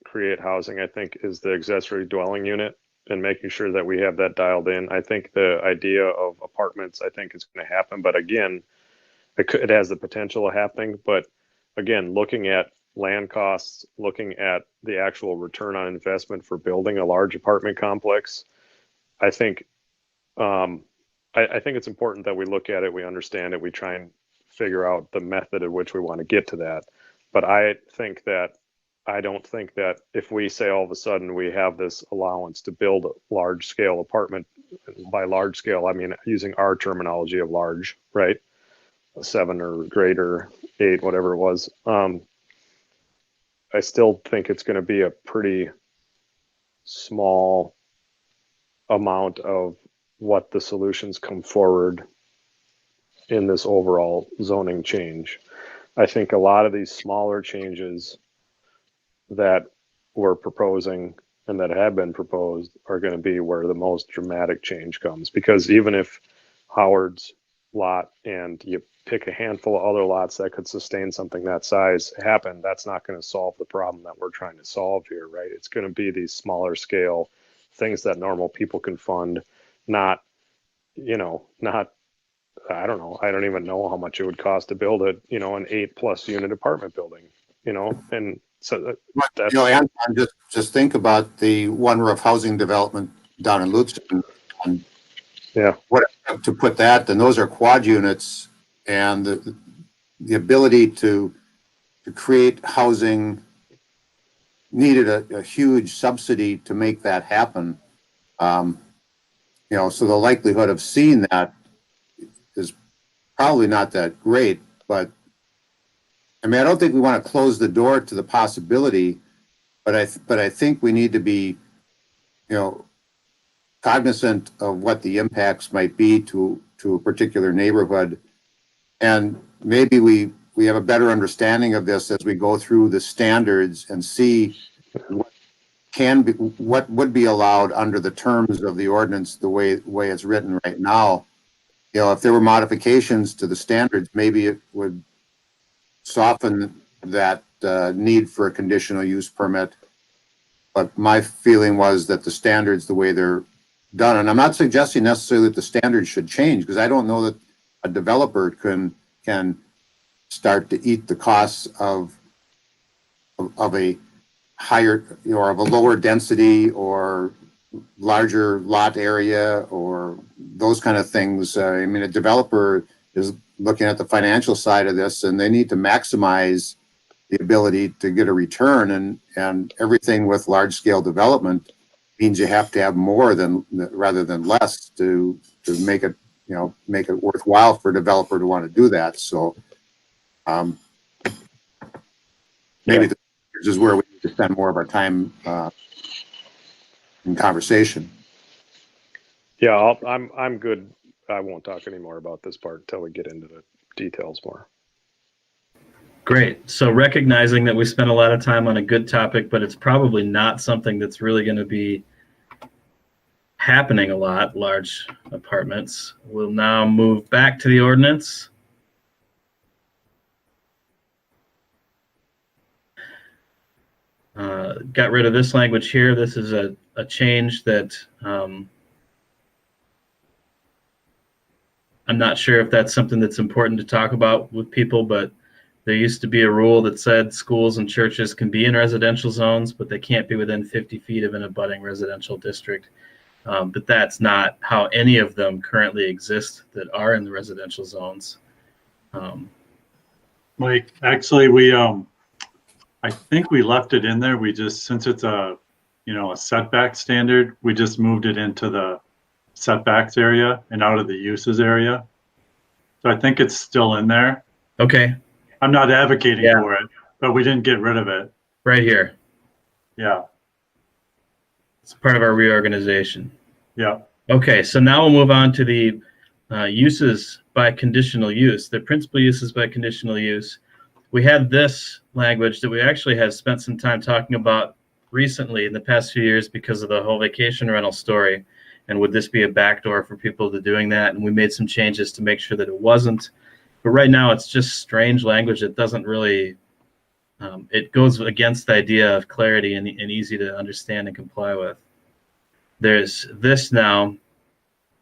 create housing, I think, is the accessory dwelling unit and making sure that we have that dialed in. I think the idea of apartments, I think, is going to happen. But again, it has the potential of happening. But again, looking at land costs, looking at the actual return on investment for building a large apartment complex, I think it's important that we look at it, we understand it, we try and figure out the method in which we want to get to that. But I don't think that if we say all of a sudden we have this allowance to build a large scale apartment, by large scale, I mean, using our terminology of large, right? 7 or greater, 8, whatever it was. I still think it's going to be a pretty small amount of what the solutions come forward in this overall zoning change. I think a lot of these smaller changes that we're proposing and that have been proposed are going to be where the most dramatic change comes, because even if Howard's lot and you pick a handful of other lots that could sustain something that size happen, that's not going to solve the problem that we're trying to solve here, right? It's going to be these smaller scale things that normal people can fund, not I don't know. I don't even know how much it would cost to build an 8+ unit apartment building, and so that's, Anton, just think about the one roof housing development down in Lewiston. Yeah. What to put that, then those are quad units, and the ability to create housing needed a huge subsidy to make that happen. So the likelihood of seeing that is probably not that great, but I mean, I don't think we want to close the door to the possibility, but I think we need to be, cognizant of what the impacts might be to a particular neighborhood. And maybe we have a better understanding of this as we go through the standards and see what would be allowed under the terms of the ordinance, the way it's written right now. If there were modifications to the standards, maybe it would soften that need for a conditional use permit. But my feeling was that the standards, the way they're done, and I'm not suggesting necessarily that the standards should change, because I don't know that a developer can start to eat the costs of a higher, or of a lower density or larger lot area or those kind of things. I mean, a developer is looking at the financial side of this, and they need to maximize the ability to get a return, and everything with large scale development means you have to have more than rather than less to make it, make it worthwhile for a developer to want to do that. So maybe this is where we need to spend more of our time in conversation. Yeah, I'm good. I won't talk anymore about this part until we get into the details more. Great. So recognizing that we spent a lot of time on a good topic, but it's probably not something that's really going to be happening a lot, large apartments. We'll now move back to the ordinance. Got rid of this language here. This is a change that I'm not sure if that's something that's important to talk about with people, but there used to be a rule that said schools and churches can be in residential zones, but they can't be within 50 feet of an abutting residential district. But that's not how any of them currently exist that are in the residential zones. Mike, actually, I think we left it in there. We just, since it's a setback standard, we just moved it into the setbacks area and out of the uses area. So I think it's still in there. Okay. I'm not advocating for it, but we didn't get rid of it. Right here. Yeah. It's part of our reorganization. Yeah. Okay, so now we'll move on to the uses by conditional use, the principal uses by conditional use. We had this language that we actually have spent some time talking about recently in the past few years because of the whole vacation rental story. And would this be a backdoor for people to doing that? And we made some changes to make sure that it wasn't. But right now it's just strange language that doesn't really, it goes against the idea of clarity and easy to understand and comply with. There's this now,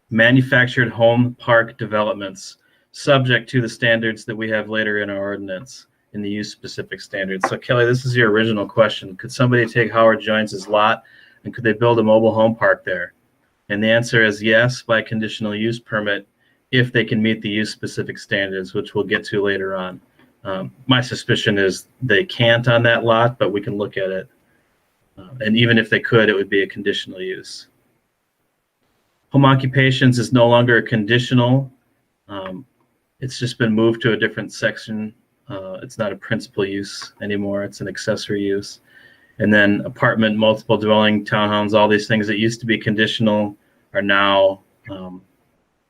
manufactured home park developments subject to the standards that we have later in our ordinance in the use specific standards. So Kelly, this is your original question. Could somebody take Howard Jones's lot and could they build a mobile home park there? And the answer is yes, by conditional use permit, if they can meet the use specific standards, which we'll get to later on. My suspicion is they can't on that lot, but we can look at it. And even if they could, it would be a conditional use. Home occupations is no longer a conditional. It's just been moved to a different section. It's not a principal use anymore. It's an accessory use. And then apartment, multiple dwelling, townhomes, all these things that used to be conditional are now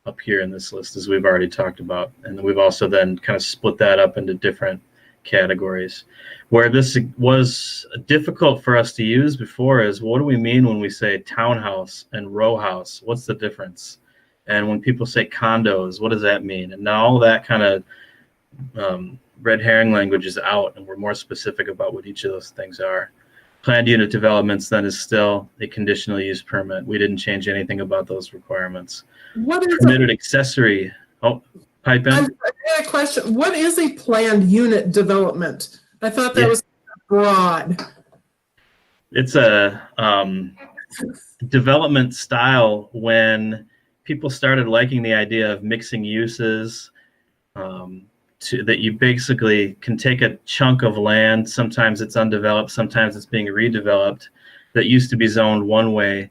up here in this list, as we've already talked about. And we've also then kind of split that up into different categories. Where this was difficult for us to use before is, what do we mean when we say townhouse and row house? What's the difference? And when people say condos, what does that mean? And now all that kind of red herring language is out, and we're more specific about what each of those things are. Planned unit developments then is still a conditional use permit. We didn't change anything about those requirements. What is Permitted accessory. Oh, pipe in. I had a question. What is a planned unit development? I thought that was broad. It's a development style when people started liking the idea of mixing uses, that you basically can take a chunk of land, sometimes it's undeveloped, sometimes it's being redeveloped, that used to be zoned one way,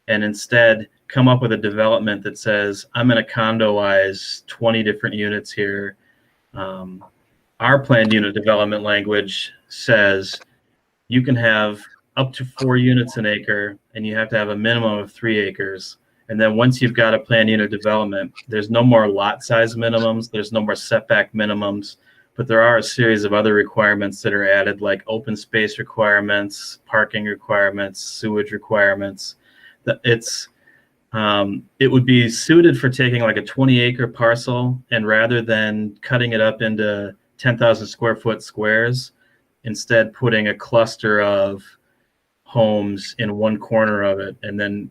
and instead come up with a development that says, I'm going to condoize 20 different units here. Our planned unit development language says you can have up to 4 units an acre, and you have to have a minimum of 3 acres. And then once you've got a planned unit development, there's no more lot size minimums, there's no more setback minimums, but there are a series of other requirements that are added, like open space requirements, parking requirements, sewage requirements. It would be suited for taking like a 20-acre parcel, and rather than cutting it up into 10,000 square foot squares, instead putting a cluster of homes in one corner of it, and then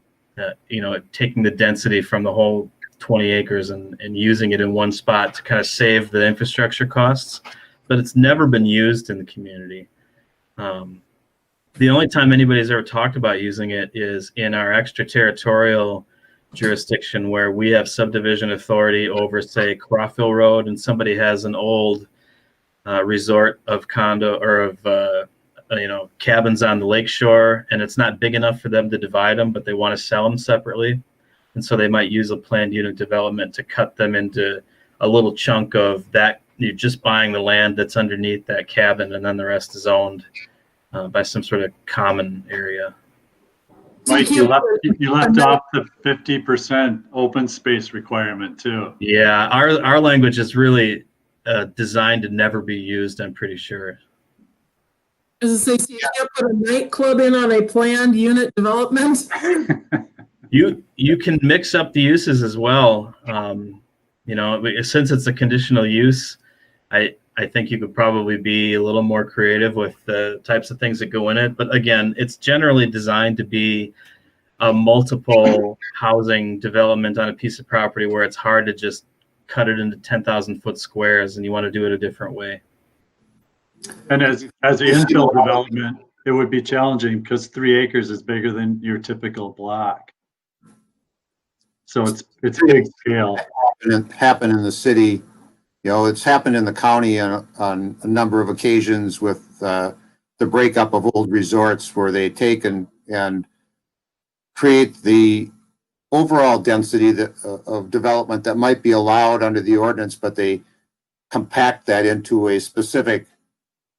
taking the density from the whole 20 acres and using it in one spot to kind of save the infrastructure costs. But it's never been used in the community. The only time anybody's ever talked about using it is in our extraterritorial jurisdiction where we have subdivision authority over, say, Crawfield Road, and somebody has an old resort of condo or of cabins on the lakeshore, and it's not big enough for them to divide them, but they want to sell them separately, and so they might use a planned unit development to cut them into a little chunk of that. You're just buying the land that's underneath that cabin, and then the rest is owned by some sort of common area. Mike, you left off the 50% open space requirement too. Yeah, our language is really designed to never be used, I'm pretty sure. As I say, so you can't put a nightclub in on a planned unit development? You can mix up the uses as well. Since it's a conditional use, I think you could probably be a little more creative with the types of things that go in it. But again, it's generally designed to be a multiple housing development on a piece of property where it's hard to just cut it into 10,000 foot squares, and you want to do it a different way. And as the infill development, it would be challenging because 3 acres is bigger than your typical block. So it's big scale. It happened in the city. It's happened in the county on a number of occasions with the breakup of old resorts where they take and create the overall density of development that might be allowed under the ordinance, but they compact that into a specific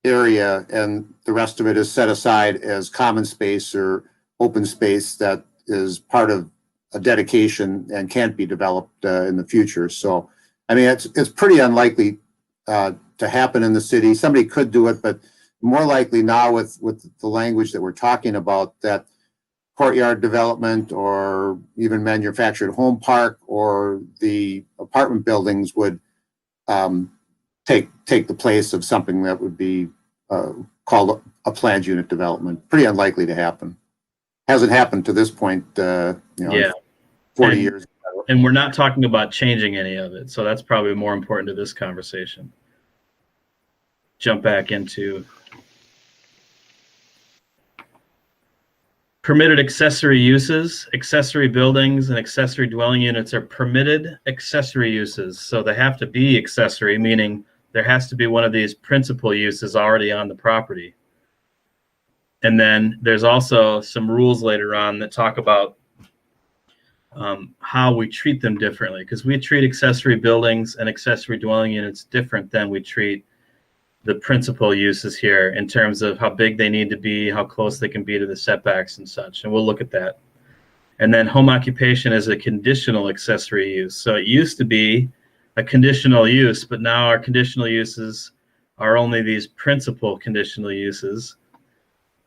area, and the rest of it is set aside as common space or open space that is part of a dedication and can't be developed in the future. So, I mean, it's pretty unlikely to happen in the city. Somebody could do it, but more likely now with the language that we're talking about, that courtyard development or even manufactured home park or the apartment buildings would take the place of something that would be called a planned unit development. Pretty unlikely to happen. Hasn't happened to this point, 40 years. And we're not talking about changing any of it. So that's probably more important to this conversation. Jump back into permitted accessory uses. Accessory buildings and accessory dwelling units are permitted accessory uses. So they have to be accessory, meaning there has to be one of these principal uses already on the property. And then there's also some rules later on that talk about how we treat them differently, because we treat accessory buildings and accessory dwelling units different than we treat the principal uses here in terms of how big they need to be, how close they can be to the setbacks and such. And we'll look at that. And then home occupation is a conditional accessory use. So it used to be a conditional use, but now our conditional uses are only these principal conditional uses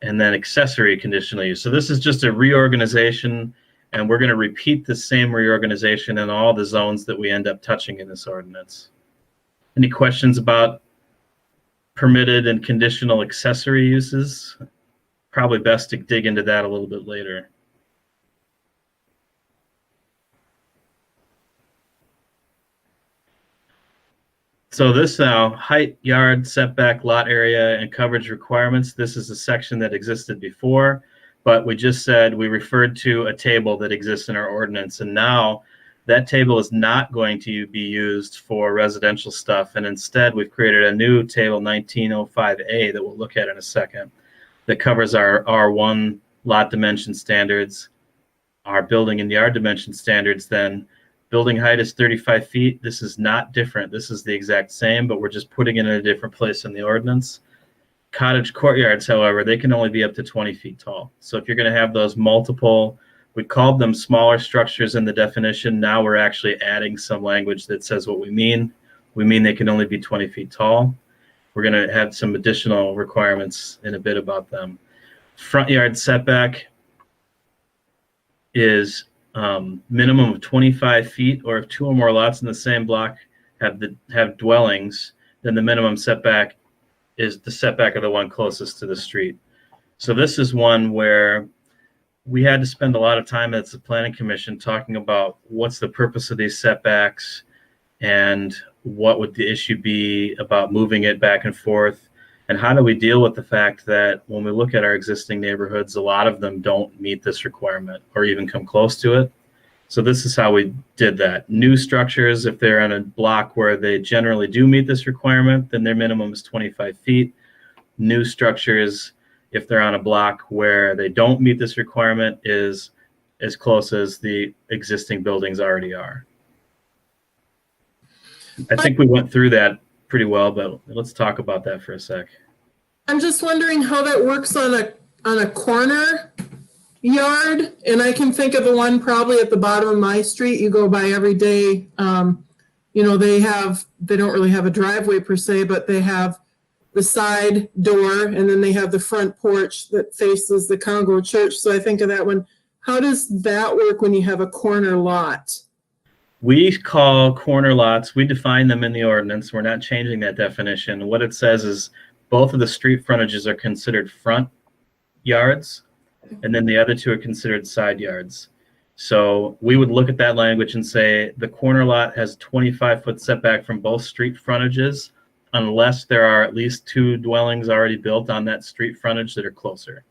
and then accessory conditional use. So this is just a reorganization, and we're going to repeat the same reorganization in all the zones that we end up touching in this ordinance. Any questions about permitted and conditional accessory uses? Probably best to dig into that a little bit later. So this now, height, yard, setback, lot area, and coverage requirements. This is a section that existed before, but we just said we referred to a table that exists in our ordinance, and now that table is not going to be used for residential stuff, and instead we've created a new table 1905A that we'll look at in a second that covers our R1 lot dimension standards, our building and yard dimension standards. Then building height is 35 feet. This is not different. This is the exact same, but we're just putting it in a different place in the ordinance. Cottage courtyards, however, they can only be up to 20 feet tall. So if you're going to have those multiple, we called them smaller structures in the definition. Now we're actually adding some language that says what we mean. We mean they can only be 20 feet tall. We're going to have some additional requirements in a bit about them. Front yard setback is minimum of 25 feet, or if two or more lots in the same block have dwellings, then the minimum setback is the setback of the one closest to the street. So this is one where we had to spend a lot of time as the planning commission talking about what's the purpose of these setbacks and what would the issue be about moving it back and forth. And how do we deal with the fact that when we look at our existing neighborhoods, a lot of them don't meet this requirement or even come close to it? So this is how we did that. New structures, if they're on a block where they generally do meet this requirement, then their minimum is 25 feet. New structures, if they're on a block where they don't meet this requirement, is as close as the existing buildings already are. I think we went through that pretty well, but let's talk about that for a sec. I'm just wondering how that works on a corner yard, and I can think of the one probably at the bottom of my street you go by every day. You know, they don't really have a driveway per se, but they have the side door, and then they have the front porch that faces the Congo church. So I think of that one. How does that work when you have a corner lot? We call corner lots, we define them in the ordinance. We're not changing that definition. What it says is both of the street frontages are considered front yards, and then the other two are considered side yards. So we would look at that language and say the corner lot has 25-foot setback from both street frontages unless there are at least 2 dwellings already built on that street frontage that are closer.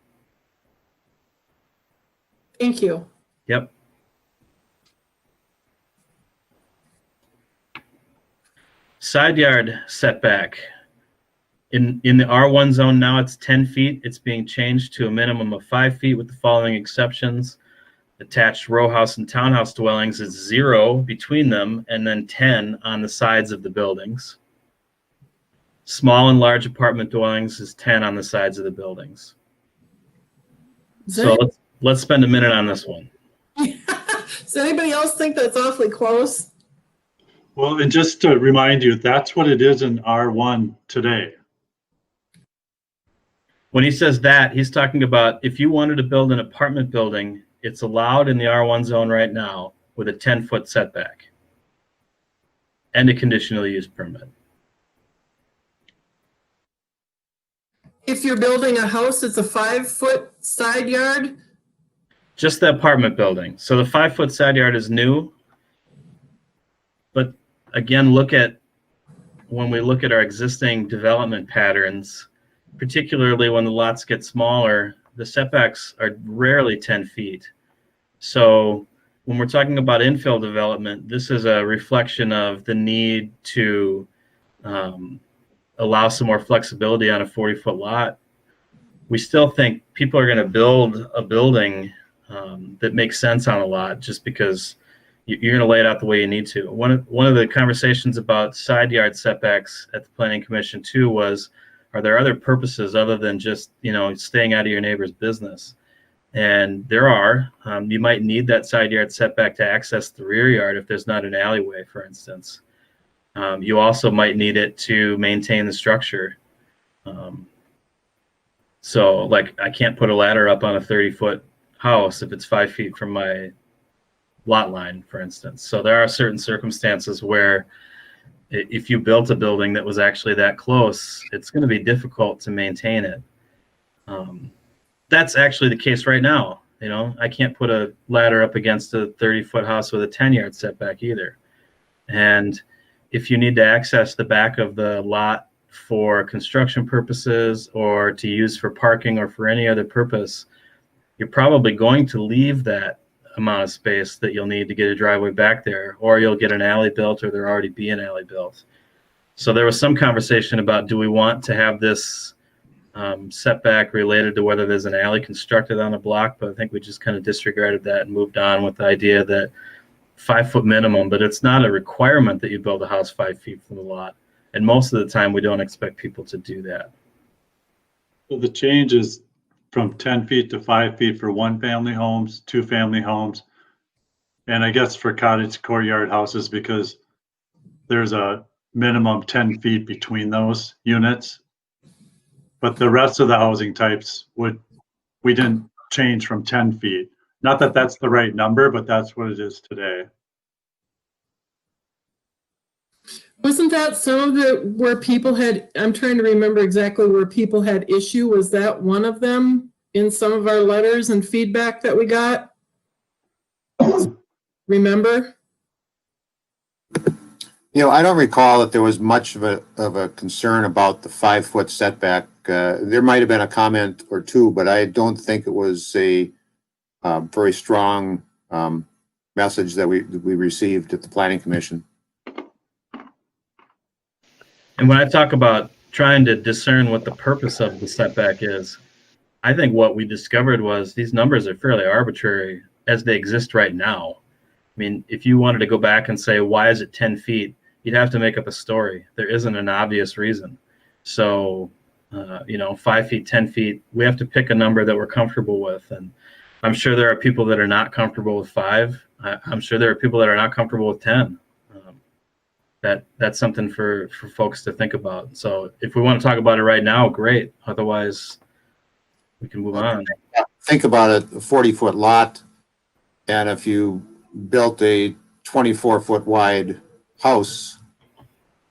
Thank you. Yep. Side yard setback. In the R1 zone now it's 10 feet. It's being changed to a minimum of 5 feet with the following exceptions. Attached row house and townhouse dwellings is 0 between them and then 10 on the sides of the buildings. Small and large apartment dwellings is 10 on the sides of the buildings. So let's spend a minute on this one. Does anybody else think that's awfully close? Well, and just to remind you, that's what it is in R1 today. When he says that, he's talking about if you wanted to build an apartment building, it's allowed in the R1 zone right now with a 10-foot setback and a conditional use permit. If you're building a house, it's a 5-foot side yard? Just the apartment building. So the 5-foot side yard is new. But again, when we look at our existing development patterns, particularly when the lots get smaller, the setbacks are rarely 10 feet. So when we're talking about infill development, this is a reflection of the need to allow some more flexibility on a 40-foot lot. We still think people are going to build a building that makes sense on a lot just because you're going to lay it out the way you need to. One of the conversations about side yard setbacks at the Planning Commission too was, are there other purposes other than just, staying out of your neighbor's business? And there are. You might need that side yard setback to access the rear yard if there's not an alleyway, for instance. You also might need it to maintain the structure. So like I can't put a ladder up on a 30-foot house if it's 5 feet from my lot line, for instance. So there are certain circumstances where if you built a building that was actually that close, it's going to be difficult to maintain it. That's actually the case right now. I can't put a ladder up against a 30-foot house with a 10-yard setback either. And if you need to access the back of the lot for construction purposes or to use for parking or for any other purpose, you're probably going to leave that amount of space that you'll need to get a driveway back there, or you'll get an alley built, or there already be an alley built. So there was some conversation about, do we want to have this setback related to whether there's an alley constructed on a block? But I think we just kind of disregarded that and moved on with the idea that 5-foot minimum, but it's not a requirement that you build a house 5 feet from the lot. And most of the time we don't expect people to do that. So the change is from 10 feet to 5 feet for 1-family homes, 2-family homes. And I guess for cottage courtyard houses, because there's a minimum 10 feet between those units. But the rest of the housing types we didn't change from 10 feet. Not that that's the right number, but that's what it is today. Wasn't that some of it where people had, I'm trying to remember exactly where people had issue. Was that one of them in some of our letters and feedback that we got? Remember? I don't recall that there was much of a concern about the 5-foot setback. There might have been a comment or two, but I don't think it was a very strong message that we received at the Planning Commission. And when I talk about trying to discern what the purpose of the setback is, I think what we discovered was these numbers are fairly arbitrary as they exist right now. I mean, if you wanted to go back and say, why is it 10 feet? You'd have to make up a story. There isn't an obvious reason. So, 5 feet, 10 feet, we have to pick a number that we're comfortable with. And I'm sure there are people that are not comfortable with 5. I'm sure there are people that are not comfortable with 10. That's something for folks to think about. So if we want to talk about it right now, great. Otherwise, we can move on. Think about it, a 40-foot lot, and if you built a 24-foot wide house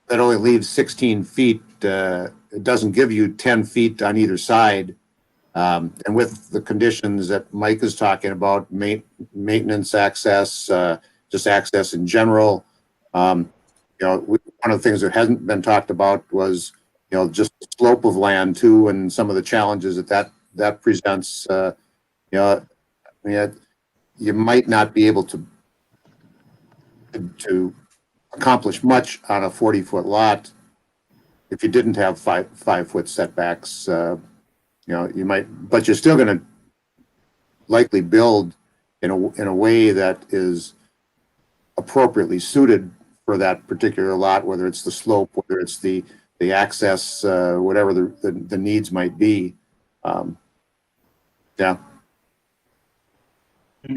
that only leaves 16 feet, it doesn't give you 10 feet on either side. And with the conditions that Mike is talking about, maintenance access, just access in general, one of the things that hasn't been talked about was, just the slope of land too, and some of the challenges that presents. You might not be able to accomplish much on a 40-foot lot if you didn't have 5-foot setbacks. You might, but you're still going to likely build in a way that is appropriately suited for that particular lot, whether it's the slope, whether it's the access, whatever the needs might be. Yeah.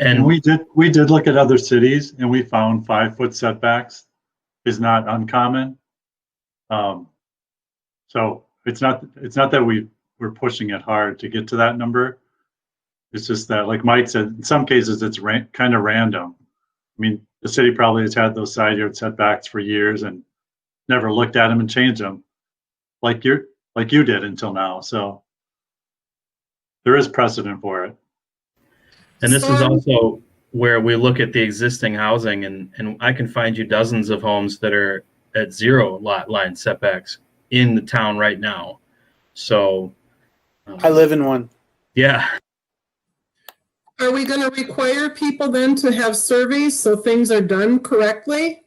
And we did look at other cities, and we found 5-foot setbacks is not uncommon. So it's not that we're pushing it hard to get to that number. It's just that, like Mike said, in some cases it's kind of random. I mean, the city probably has had those side yard setbacks for years and never looked at them and changed them, like you did until now. So there is precedent for it. And this is also where we look at the existing housing, and I can find you dozens of homes that are at 0 lot line setbacks in the town right now. So I live in one. yeah. Are we going to require people then to have surveys so things are done correctly?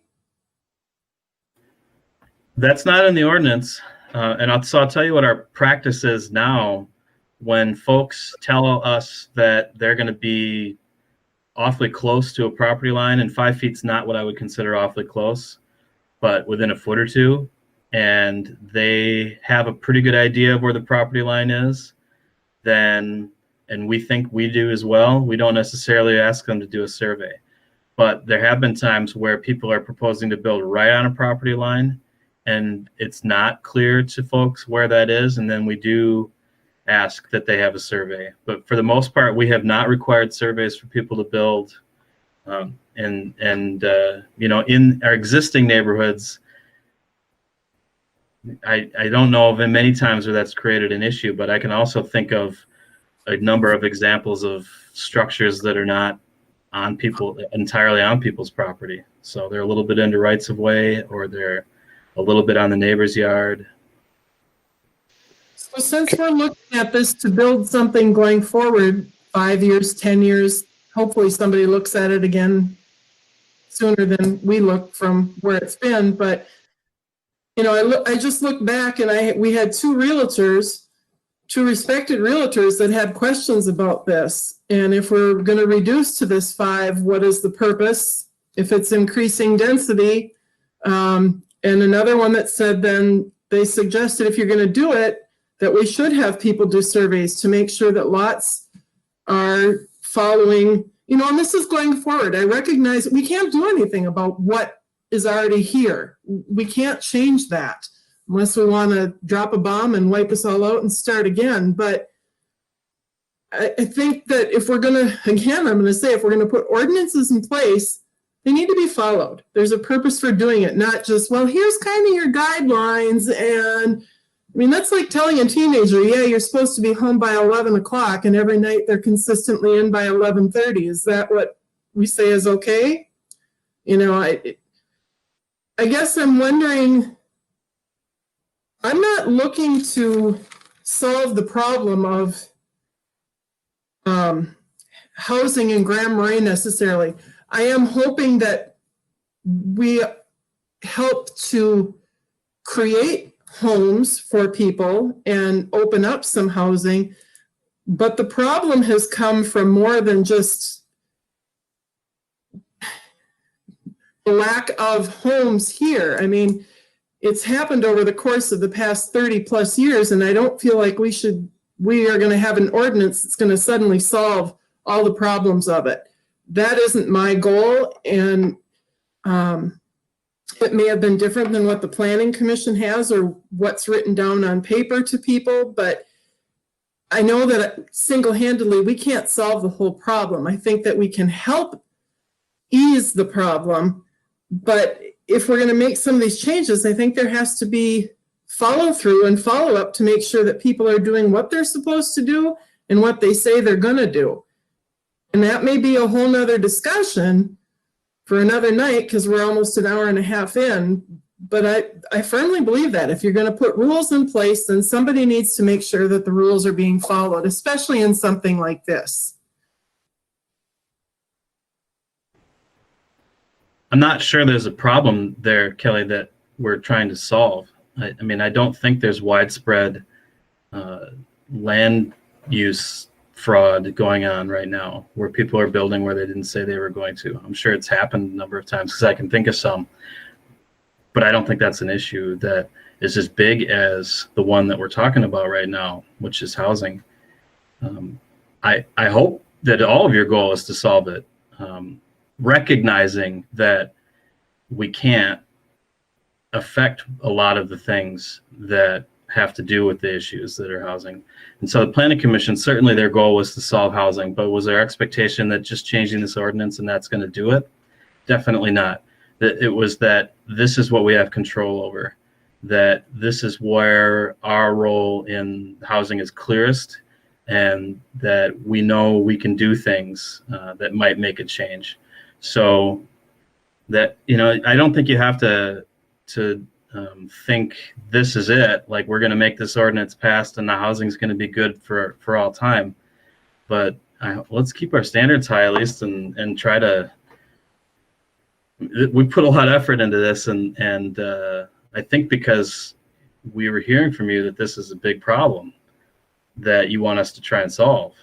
That's not in the ordinance. And I'll tell you what our practice is now. When folks tell us that they're going to be awfully close to a property line, and 5 feet's not what I would consider awfully close, but within a foot or two, and they have a pretty good idea of where the property line is, then, and we think we do as well, we don't necessarily ask them to do a survey. But there have been times where people are proposing to build right on a property line, and it's not clear to folks where that is, and then we do ask that they have a survey. But for the most part, we have not required surveys for people to build. In our existing neighborhoods, I don't know of many times where that's created an issue, but I can also think of a number of examples of structures that are not entirely on people's property. So they're a little bit into rights of way, or they're a little bit on the neighbor's yard. So since we're looking at this to build something going forward, 5 years, 10 years, hopefully somebody looks at it again sooner than we look from where it's been. But, I just looked back, and we had two respected realtors that had questions about this. And if we're going to reduce to this 5, what is the purpose? If it's increasing density. And another one that said then they suggested if you're going to do it, that we should have people do surveys to make sure that lots are following, and this is going forward. I recognize we can't do anything about what is already here. We can't change that unless we want to drop a bomb and wipe us all out and start again. But I think that if we're going to, again, I'm going to say, if we're going to put ordinances in place, they need to be followed. There's a purpose for doing it, not just, well, here's kind of your guidelines. And that's like telling a teenager, yeah, you're supposed to be home by 11 o'clock, and every night they're consistently in by 11:30. Is that what we say is okay? I guess I'm wondering, I'm not looking to solve the problem of housing in Grand Marais necessarily. I am hoping that we help to create homes for people and open up some housing. But the problem has come from more than just the lack of homes here. I mean, it's happened over the course of the past 30 plus years, and I don't feel like we are going to have an ordinance that's going to suddenly solve all the problems of it. That isn't my goal, and it may have been different than what the Planning Commission has or what's written down on paper to people, but I know that single-handedly we can't solve the whole problem. I think that we can help ease the problem, but if we're going to make some of these changes, I think there has to be follow-through and follow-up to make sure that people are doing what they're supposed to do and what they say they're going to do. And that may be a whole nother discussion for another night because we're almost an hour and a half in. But I firmly believe that if you're going to put rules in place, then somebody needs to make sure that the rules are being followed, especially in something like this. I'm not sure there's a problem there, Kelly, that we're trying to solve. I mean, I don't think there's widespread land use fraud going on right now where people are building where they didn't say they were going to. I'm sure it's happened a number of times because I can think of some. But I don't think that's an issue that is as big as the one that we're talking about right now, which is housing. I hope that all of your goal is to solve it, recognizing that we can't affect a lot of the things that have to do with the issues that are housing. And so the Planning Commission, certainly their goal was to solve housing, but was their expectation that just changing this ordinance and that's going to do it? Definitely not. That it was that this is what we have control over, that this is where our role in housing is clearest, and that we know we can do things that might make a change. So that, you know, I don't think you have to think this is it, like we're going to make this ordinance passed and the housing is going to be good for all time. But let's keep our standards high at least, and try to. We put a lot of effort into this, and I think because we were hearing from you that this is a big problem that you want us to try and solve.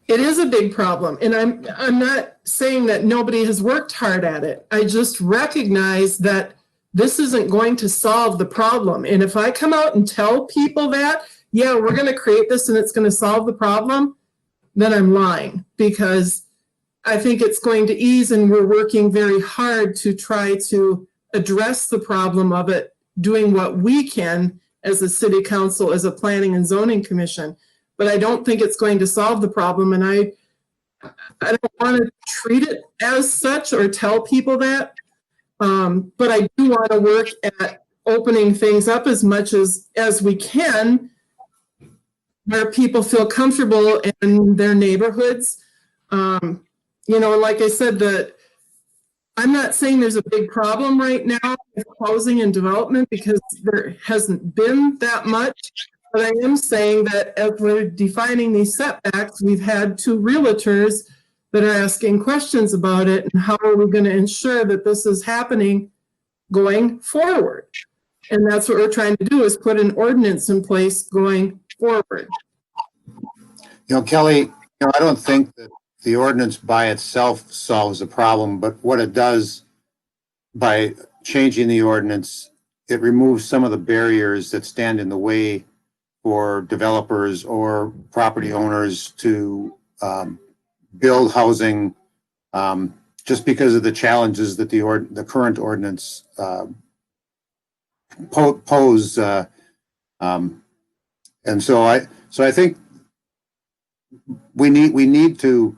It is a big problem, and I'm not saying that nobody has worked hard at it. I just recognize that this isn't going to solve the problem. And if I come out and tell people that, yeah, we're going to create this and it's going to solve the problem, then I'm lying, because I think it's going to ease, and we're working very hard to try to address the problem of it, doing what we can as a city council, as a planning and zoning commission. But I don't think it's going to solve the problem, and I don't want to treat it as such or tell people that. But I do want to work at opening things up as much as we can, where people feel comfortable in their neighborhoods. You know, like I said, I'm not saying there's a big problem right now with housing and development, because there hasn't been that much. But I am saying that as we're defining these setbacks, we've had 2 realtors that are asking questions about it, and how are we going to ensure that this is happening going forward? And that's what we're trying to do, is put an ordinance in place going forward. You know, Kelly, I don't think that the ordinance by itself solves the problem, but what it does by changing the ordinance, it removes some of the barriers that stand in the way for developers or property owners to build housing, just because of the challenges that the current ordinance pose. And so I think we need to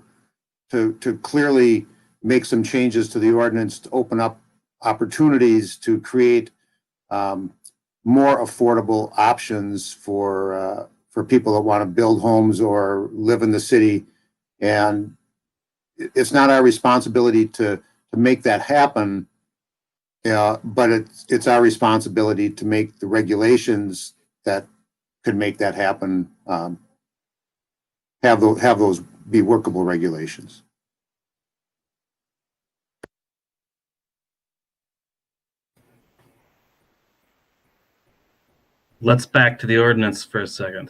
clearly make some changes to the ordinance to open up opportunities to create more affordable options for people that want to build homes or live in the city. And it's not our responsibility to make that happen, Yeah, but it's our responsibility to make the regulations that could make that happen, have those be workable regulations. Let's back to the ordinance for a second.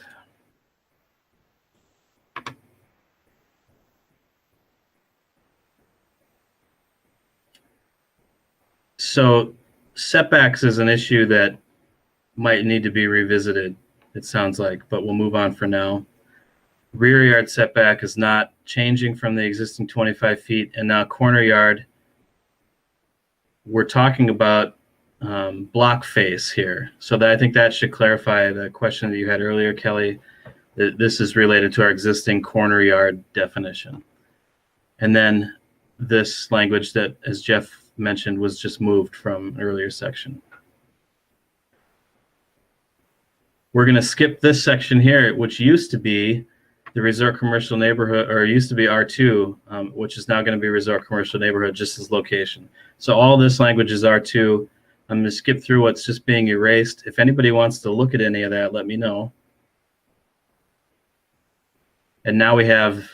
So setbacks is an issue that might need to be revisited, it sounds like, but we'll move on for now. Rear yard setback is not changing from the existing 25 feet, and now corner yard, we're talking about block face here. So that, I think that should clarify the question that you had earlier, Kelly. This is related to our existing corner yard definition. And then this language that, as Jeff mentioned, was just moved from an earlier section. We're going to skip this section here, which used to be the resort commercial neighborhood, or used to be R2, which is now going to be resort commercial neighborhood, just as location. So all this language is R2. I'm going to skip through what's just being erased. If anybody wants to look at any of that, let me know. And now we have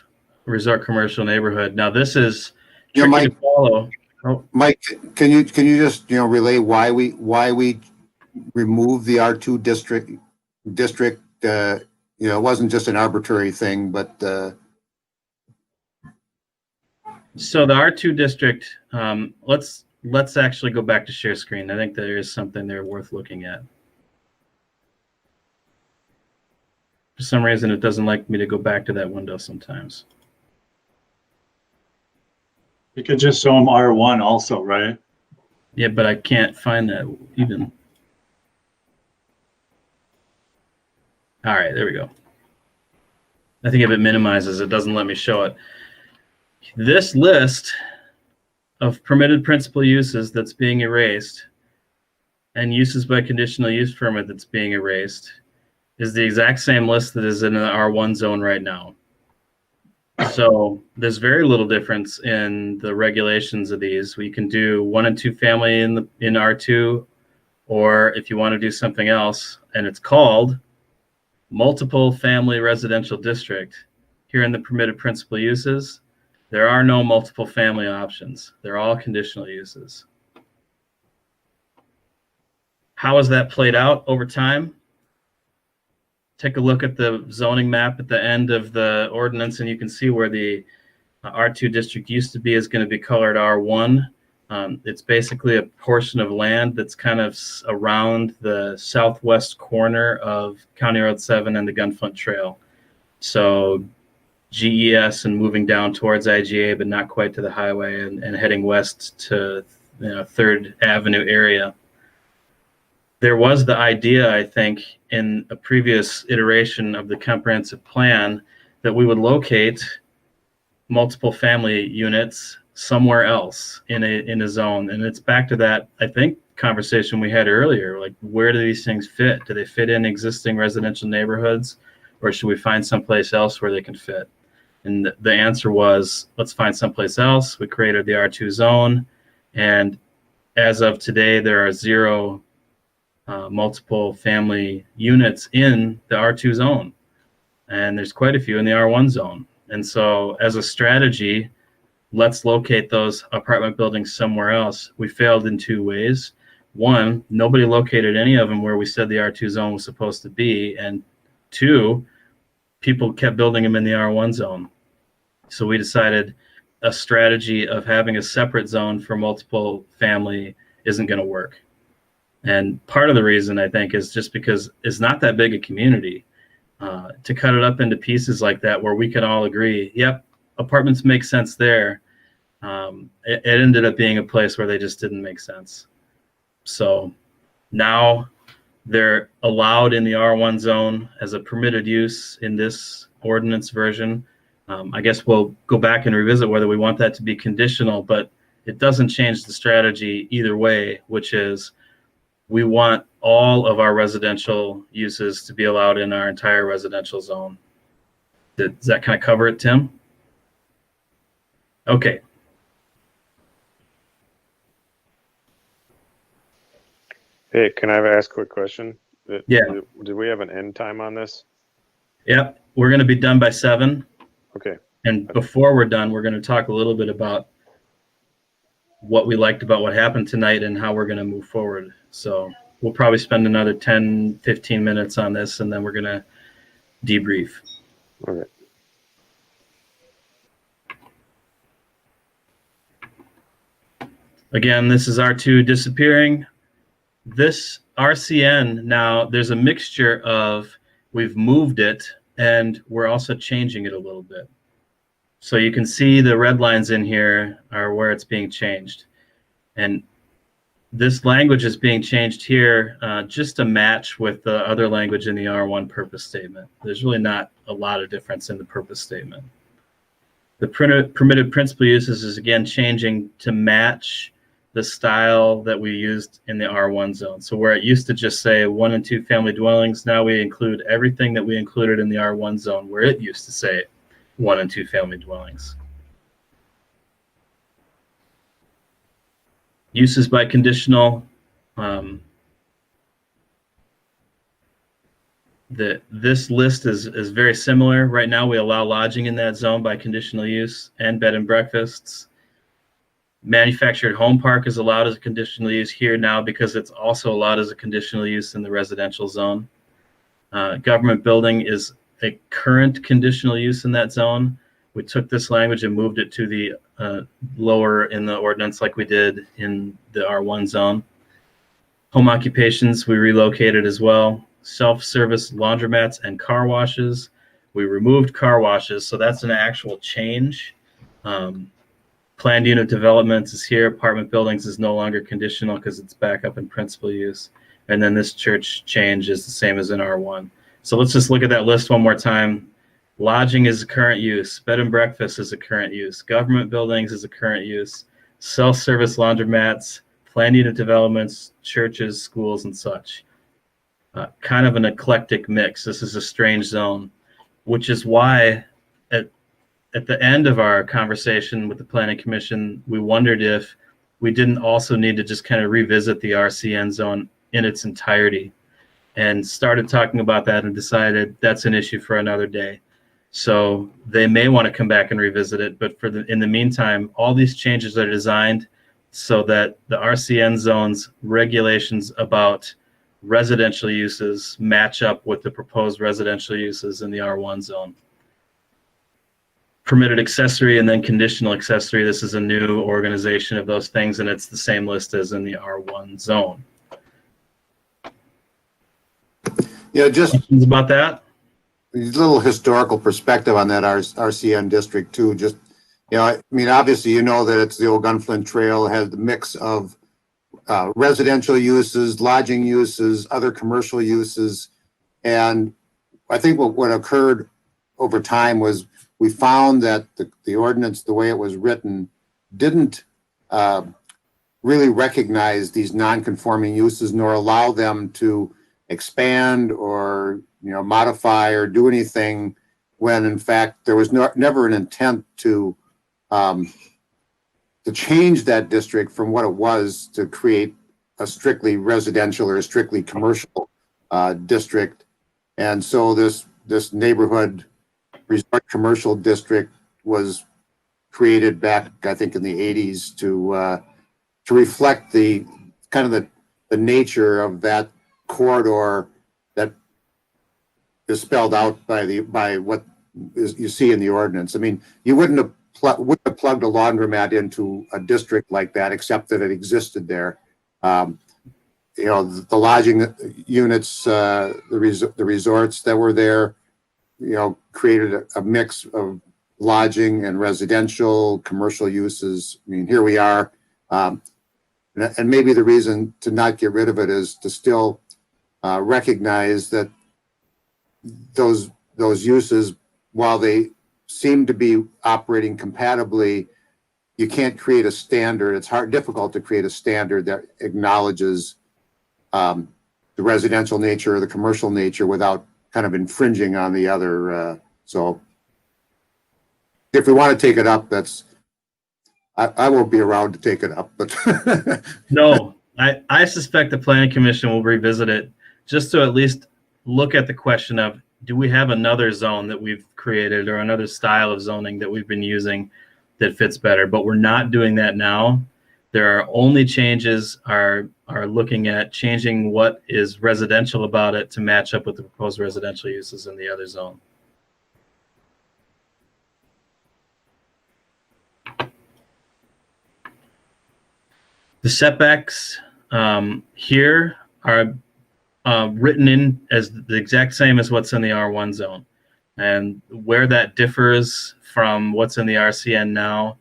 resort commercial neighborhood. Now this is Yeah, tricky Mike, to follow. Oh, Mike, can you just, relay why we removed the R2 district, it wasn't just an arbitrary thing, but, so the R2 district, let's actually go back to share screen. I think there is something there worth looking at. For some reason, it doesn't like me to go back to that window sometimes. You could just show them R1 also, right? Yeah, but I can't find that even. All right, there we go. I think if it minimizes, it doesn't let me show it. This list of permitted principal uses that's being erased and uses by conditional use permit that's being erased is the exact same list that is in the R1 zone right now. So there's very little difference in the regulations of these. We can do 1 and 2 family in R2, or if you want to do something else, and it's called multiple family residential district. Here in the permitted principal uses, there are no multiple family options. They're all conditional uses. How has that played out over time? Take a look at the zoning map at the end of the ordinance, and you can see where the R2 district used to be is going to be colored R1. It's basically a portion of land that's kind of around the southwest corner of County Road 7 and the Gunflint Trail. So GES and moving down towards IGA, but not quite to the highway, and heading west to 3rd Avenue area. There was the idea, I think, in a previous iteration of the comprehensive plan that we would locate multiple family units somewhere else in a zone. And it's back to that, I think, conversation we had earlier. Like, where do these things fit? Do they fit in existing residential neighborhoods, or should we find someplace else where they can fit? And the answer was, let's find someplace else. We created the R2 zone. And as of today, there are 0 multiple family units in the R2 zone. And there's quite a few in the R1 zone. And so as a strategy, let's locate those apartment buildings somewhere else. We failed in 2 ways. One, nobody located any of them where we said the R2 zone was supposed to be. And 2, people kept building them in the R1 zone. So we decided a strategy of having a separate zone for multiple family isn't going to work. And part of the reason, I think, is just because it's not that big a community. To cut it up into pieces like that where we can all agree, yep, apartments make sense there. It ended up being a place where they just didn't make sense. So now they're allowed in the R1 zone as a permitted use in this ordinance version. I guess we'll go back and revisit whether we want that to be conditional, but it doesn't change the strategy either way, which is we want all of our residential uses to be allowed in our entire residential zone. Does that kind of cover it, Tim? Okay. Hey, can I ask a quick question? Yeah. Do we have an end time on this? Yep, we're going to be done by 7. Okay. And before we're done, we're going to talk a little bit about what we liked about what happened tonight and how we're going to move forward. So we'll probably spend another 10, 15 minutes on this, and then we're going to debrief. Okay. Again, this is R2 disappearing. This RCN, now there's a mixture of we've moved it and we're also changing it a little bit. So you can see the red lines in here are where it's being changed. And this language is being changed here just to match with the other language in the R1 purpose statement. There's really not a lot of difference in the purpose statement. The permitted principal uses is again changing to match the style that we used in the R1 zone. So where it used to just say 1 and 2 family dwellings, now we include everything that we included in the R1 zone where it used to say 1 and 2 family dwellings. Uses by conditional. This list is very similar. Right now we allow lodging in that zone by conditional use and bed and breakfasts. Manufactured home park is allowed as a conditional use here now because it's also allowed as a conditional use in the residential zone. Government building is a current conditional use in that zone. We took this language and moved it to the lower in the ordinance like we did in the R1 zone. Home occupations, we relocated as well. Self-service laundromats and car washes. We removed car washes, so that's an actual change. Planned unit developments is here. Apartment buildings is no longer conditional because it's back up in principal use. And then this church change is the same as in R1. So let's just look at that list one more time. Lodging is a current use. Bed and breakfast is a current use. Government buildings is a current use. Self-service laundromats, planned unit developments, churches, schools, and such. Kind of an eclectic mix. This is a strange zone, which is why at the end of our conversation with the Planning Commission, we wondered if we didn't also need to just kind of revisit the RCN zone in its entirety, and started talking about that and decided that's an issue for another day. So they may want to come back and revisit it, but in the meantime, all these changes are designed so that the RCN zone's regulations about residential uses match up with the proposed residential uses in the R1 zone. Permitted accessory and then conditional accessory. This is a new organization of those things, and it's the same list as in the R1 zone. Yeah, just Questions about that? a little historical perspective on that RCN district too. Just, I mean, obviously, you know that it's the old Gunflint Trail, has the mix of residential uses, lodging uses, other commercial uses. And I think what occurred over time was we found that the ordinance, the way it was written, didn't really recognize these non-conforming uses nor allow them to expand or modify or do anything when in fact there was never an intent to change that district from what it was to create a strictly residential or a strictly commercial district. And so this neighborhood resort commercial district was created back, I think, in the 80s to reflect the kind of the nature of that corridor that is spelled out by what you see in the ordinance. I mean, you wouldn't have plugged a laundromat into a district like that, except that it existed there. The lodging units, the resorts that were there, created a mix of lodging and residential, commercial uses. I mean, here we are. And maybe the reason to not get rid of it is to still recognize that those uses, while they seem to be operating compatibly, you can't create a standard. It's difficult to create a standard that acknowledges the residential nature or the commercial nature without kind of infringing on the other. So if we want to take it up, I won't be around to take it up, but No, I suspect the planning commission will revisit it just to at least look at the question of, do we have another zone that we've created or another style of zoning that we've been using that fits better? But we're not doing that now. There are only changes are looking at changing what is residential about it to match up with the proposed residential uses in the other zone. The setbacks here are written in as the exact same as what's in the R1 zone. And where that differs from what's in the RCN now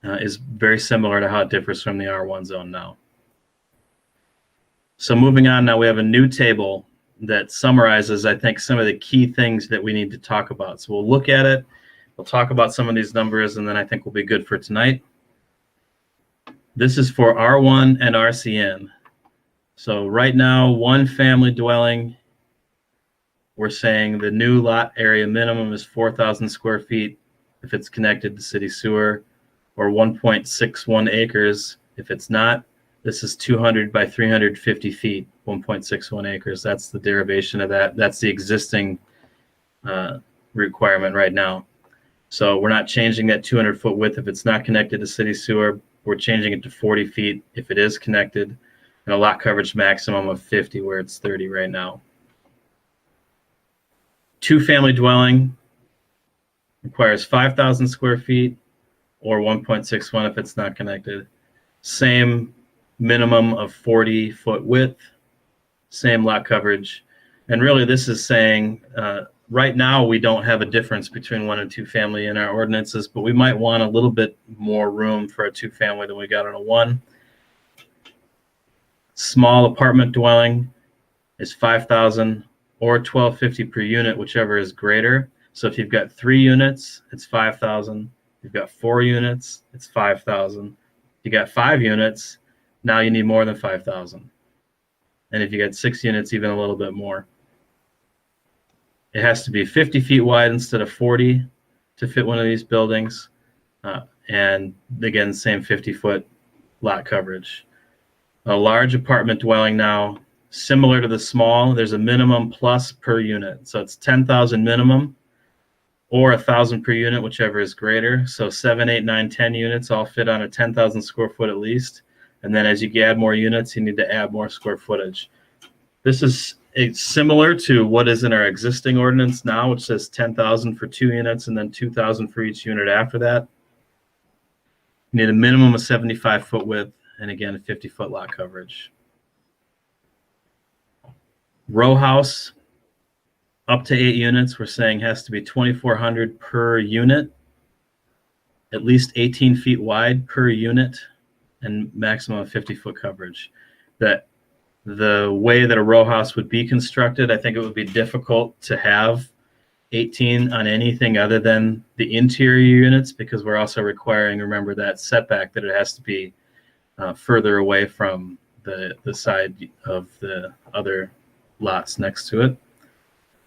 is very similar to how it differs from the R1 zone now. So moving on now, we have a new table that summarizes, I think, some of the key things that we need to talk about. So we'll look at it, we'll talk about some of these numbers, and then I think we'll be good for tonight. This is for R1 and RCN. So right now, one family dwelling, we're saying the new lot area minimum is 4,000 square feet if it's connected to city sewer, or 1.61 acres. If it's not, this is 200 by 350 feet, 1.61 acres. That's the derivation of that. That's the existing requirement right now. So we're not changing that 200-foot width if it's not connected to city sewer. We're changing it to 40 feet if it is connected, and a lot coverage maximum of 50 where it's 30 right now. Two-family dwelling requires 5,000 square feet or 1.61 if it's not connected. Same minimum of 40-foot width, same lot coverage. And really this is saying right now we don't have a difference between one and two family in our ordinances, but we might want a little bit more room for a two family than we got on a one. Small apartment dwelling is 5,000 or 1,250 per unit, whichever is greater. So if you've got 3 units, it's 5,000. If you've got 4 units, it's 5,000. If you got 5 units, now you need more than 5,000. And if you got 6 units, even a little bit more. It has to be 50 feet wide instead of 40 to fit one of these buildings. And again, same 50-foot lot coverage. A large apartment dwelling now, similar to the small, there's a minimum plus per unit. So it's 10,000 minimum or 1,000 per unit, whichever is greater. So 7, 8, 9, 10 units all fit on a 10,000 square foot at least. And then as you add more units, you need to add more square footage. This is similar to what is in our existing ordinance now, which says 10,000 for 2 units and then 2,000 for each unit after that. You need a minimum of 75-foot width and again, a 50-foot lot coverage. Row house, up to 8 units, we're saying has to be 2,400 per unit, at least 18 feet wide per unit, and maximum of 50-foot coverage. That the way that a row house would be constructed, I think it would be difficult to have 18 on anything other than the interior units, because we're also requiring, remember, that setback, that it has to be further away from the side of the other lots next to it.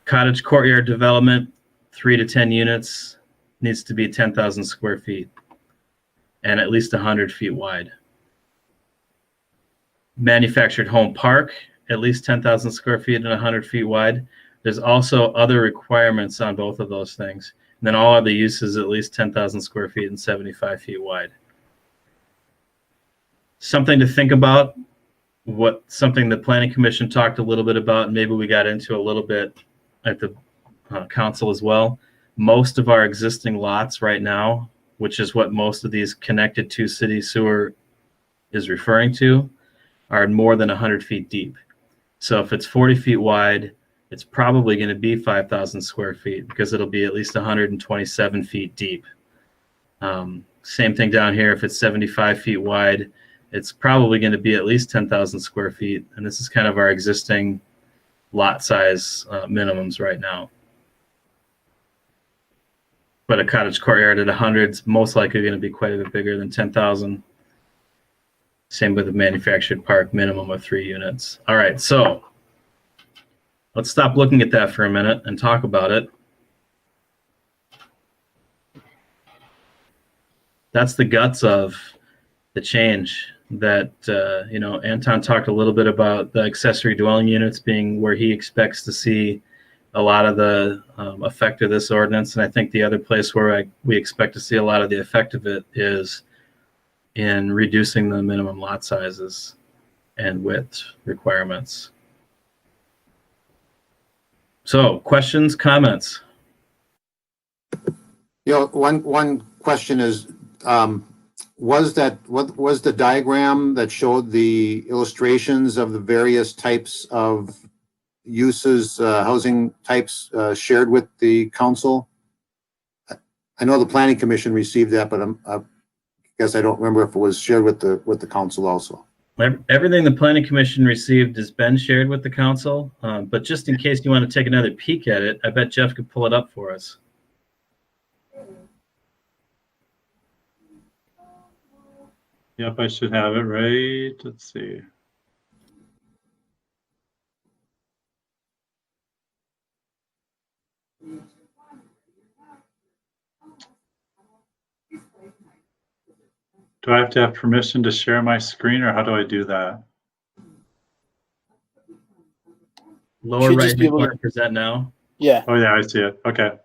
Cottage courtyard development, 3 to 10 units, needs to be 10,000 square feet and at least 100 feet wide. Manufactured home park, at least 10,000 square feet and 100 feet wide. There's also other requirements on both of those things. And then all other uses at least 10,000 square feet and 75 feet wide. Something to think about, something the Planning Commission talked a little bit about, and maybe we got into a little bit at the council as well. Most of our existing lots right now, which is what most of these connected to city sewer is referring to, are more than 100 feet deep. So if it's 40 feet wide, it's probably going to be 5,000 square feet because it'll be at least 127 feet deep. Same thing down here. If it's 75 feet wide, it's probably going to be at least 10,000 square feet. And this is kind of our existing lot size minimums right now. But a cottage courtyard at 100 is most likely going to be quite a bit bigger than 10,000. Same with the manufactured park, minimum of 3 units. All right, so let's stop looking at that for a minute and talk about it. That's the guts of the change that, Anton talked a little bit about the accessory dwelling units being where he expects to see a lot of the effect of this ordinance. And I think the other place where we expect to see a lot of the effect of it is in reducing the minimum lot sizes and width requirements. So, questions, comments? One question is, was the diagram that showed the illustrations of the various types of uses, housing types, shared with the council? I know the planning commission received that, but I guess I don't remember if it was shared with the council also. Everything the planning commission received has been shared with the council, but just in case you want to take another peek at it, I bet Jeff could pull it up for us. Yep, I should have it right. Let's see. Do I have to have permission to share my screen, or how do I do that? Lower Should right just be hand able to- corner, present now. Yeah. Oh yeah, I see it. Okay.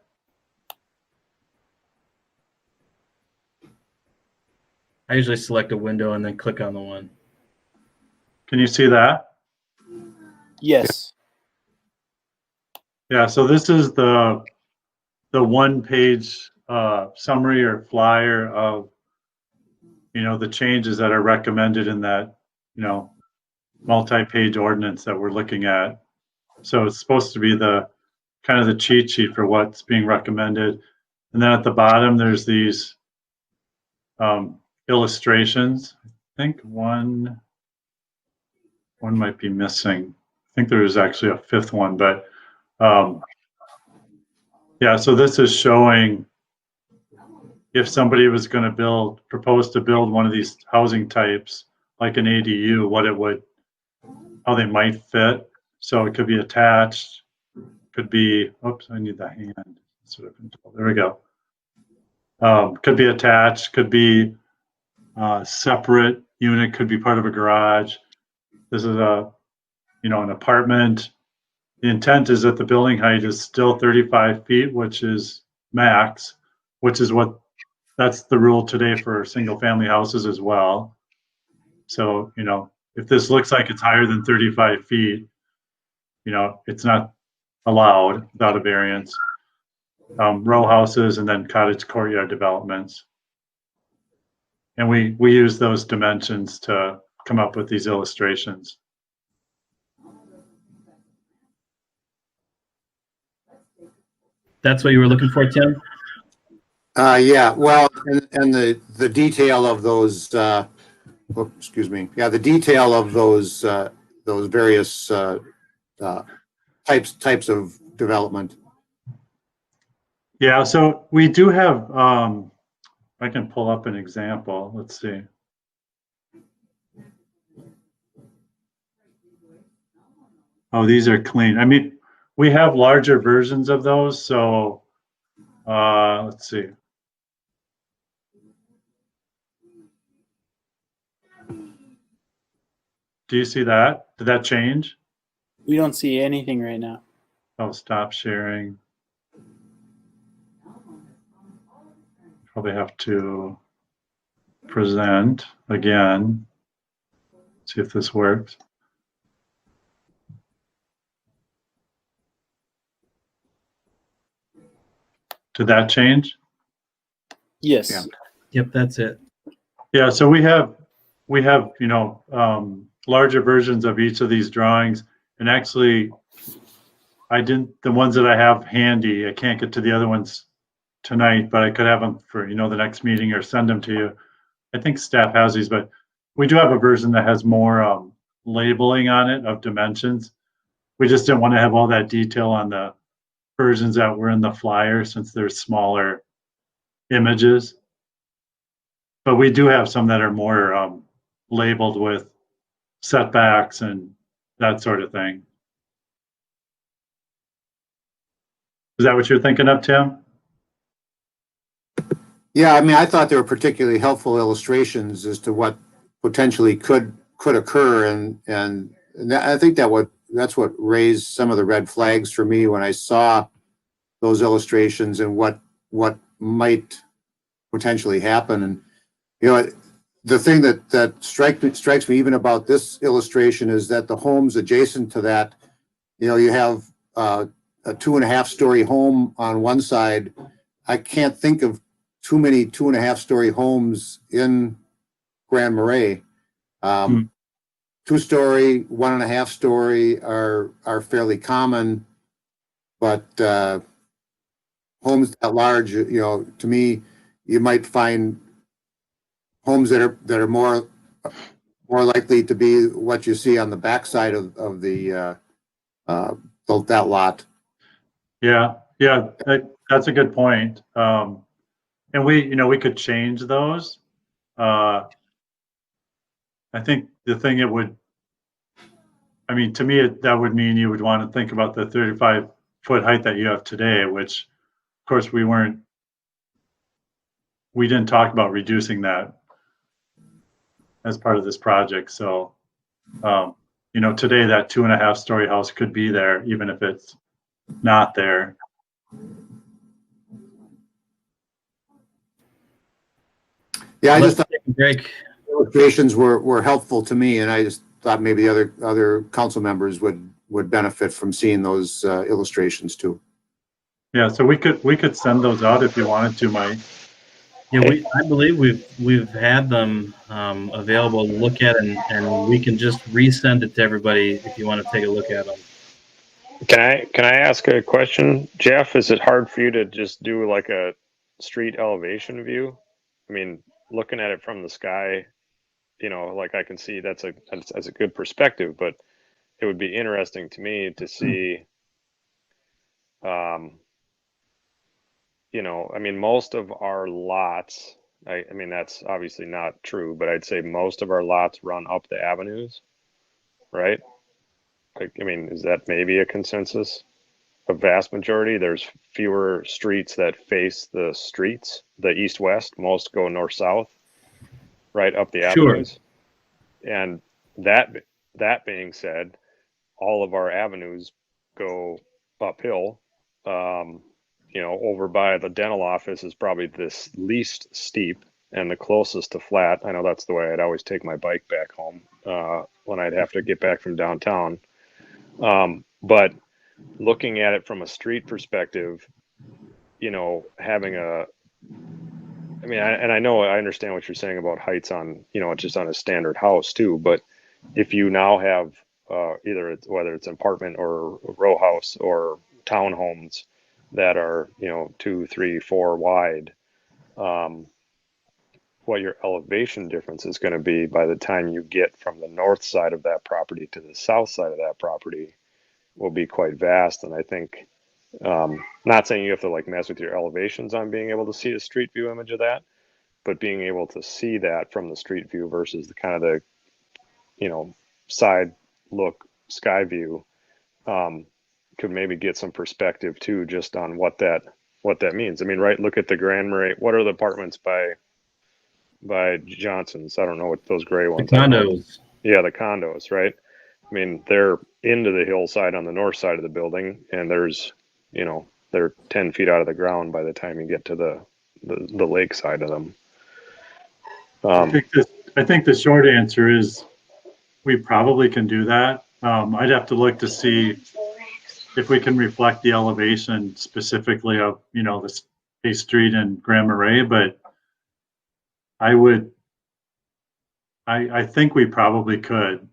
I usually select a window and then click on the one. Can you see that? Yes. Yeah, so this is the one-page summary or flyer of, the changes that are recommended in that, multi-page ordinance that we're looking at. So it's supposed to be the kind of the cheat sheet for what's being recommended. And then at the bottom, there's these illustrations. I think one might be missing. I think there's actually a fifth one, but yeah, so this is showing if somebody was going to propose to build one of these housing types, like an ADU, how they might fit. So it could be attached, could be, oops, I need the hand. There we go. Could be attached, could be a separate unit, could be part of a garage. This is an apartment. The intent is that the building height is still 35 feet, which is max, that's the rule today for single family houses as well. So, if this looks like it's higher than 35 feet, it's not allowed without a variance. Row houses and then cottage courtyard developments. And we use those dimensions to come up with these illustrations. That's what you were looking for, Tim? Yeah, well, and the detail of those, excuse me. Yeah, the detail of those various types of development. Yeah, so we do have, I can pull up an example. Let's see. Oh, these are clean. I mean, we have larger versions of those. So let's see. Do you see that? Did that change? We don't see anything right now. I'll stop sharing. Probably have to present again. See if this works. Did that change? Yes. Yeah. Yep, that's it. Yeah, so we have larger versions of each of these drawings, and actually the ones that I have handy, I can't get to the other ones tonight, but I could have them for the next meeting or send them to you. I think staff has these, but we do have a version that has more labeling on it of dimensions. We just didn't want to have all that detail on the versions that were in the flyer since they're smaller images. But we do have some that are more labeled with setbacks and that sort of thing. Is that what you're thinking of, Tim? Yeah, I mean, I thought they were particularly helpful illustrations as to what potentially could occur, and I think that's what raised some of the red flags for me when I saw those illustrations and what might potentially happen. And the thing that strikes me even about this illustration is that the homes adjacent to that, you have a 2.5-story home on one side. I can't think of too many 2.5-story homes in Grand Marais. 2-story, 1.5-story are fairly common, but homes that large, to me, you might find homes that are more likely to be what you see on the backside of the that lot. Yeah, that's a good point. And we could change those. I think the thing to me, that would mean you would want to think about the 35-foot height that you have today, which of course we didn't talk about reducing that as part of this project. So, today that 2.5-story house could be there, even if it's not there. Yeah, I just thought break. illustrations were helpful to me, and I just thought maybe other council members would benefit from seeing those illustrations too. Yeah, so we could send those out if you wanted to, Mike. Yeah, I believe we've had them available to look at, and we can just resend it to everybody if you want to take a look at them. Can I ask a question, Jeff? Is it hard for you to just do like a street elevation view? I mean, looking at it from the sky, like I can see that's a good perspective, but it would be interesting to me to see, most of our lots, I mean, that's obviously not true, but I'd say most of our lots run up the avenues, right? Is that maybe a consensus? A vast majority, there's fewer streets that face the streets, the east-west, most go north-south, right up the avenues. And that being said, all of our avenues go uphill. Over by the dental office is probably this least steep and the closest to flat. I know that's the way I'd always take my bike back home when I'd have to get back from downtown. But looking at it from a street perspective, having I understand what you're saying about heights on, just on a standard house too. But if you now have whether it's an apartment or a row house or townhomes that are 2, 3, 4 wide, what your elevation difference is going to be by the time you get from the north side of that property to the south side of that property will be quite vast. And I think, not saying you have to mess with your elevations on being able to see a street view image of that, but being able to see that from the street view versus the kind of the side look sky view, could maybe get some perspective too, just on what that means. Right, look at the Grand Marais. What are the apartments by Johnson's? I don't know what those gray ones. The condos. Yeah, the condos, right? They're into the hillside on the north side of the building, and they're 10 feet out of the ground by the time you get to the lake side of them. I think the short answer is we probably can do that. I'd have to look to see if we can reflect the elevation specifically of, the State Street and Grand Marais, but I think we probably could.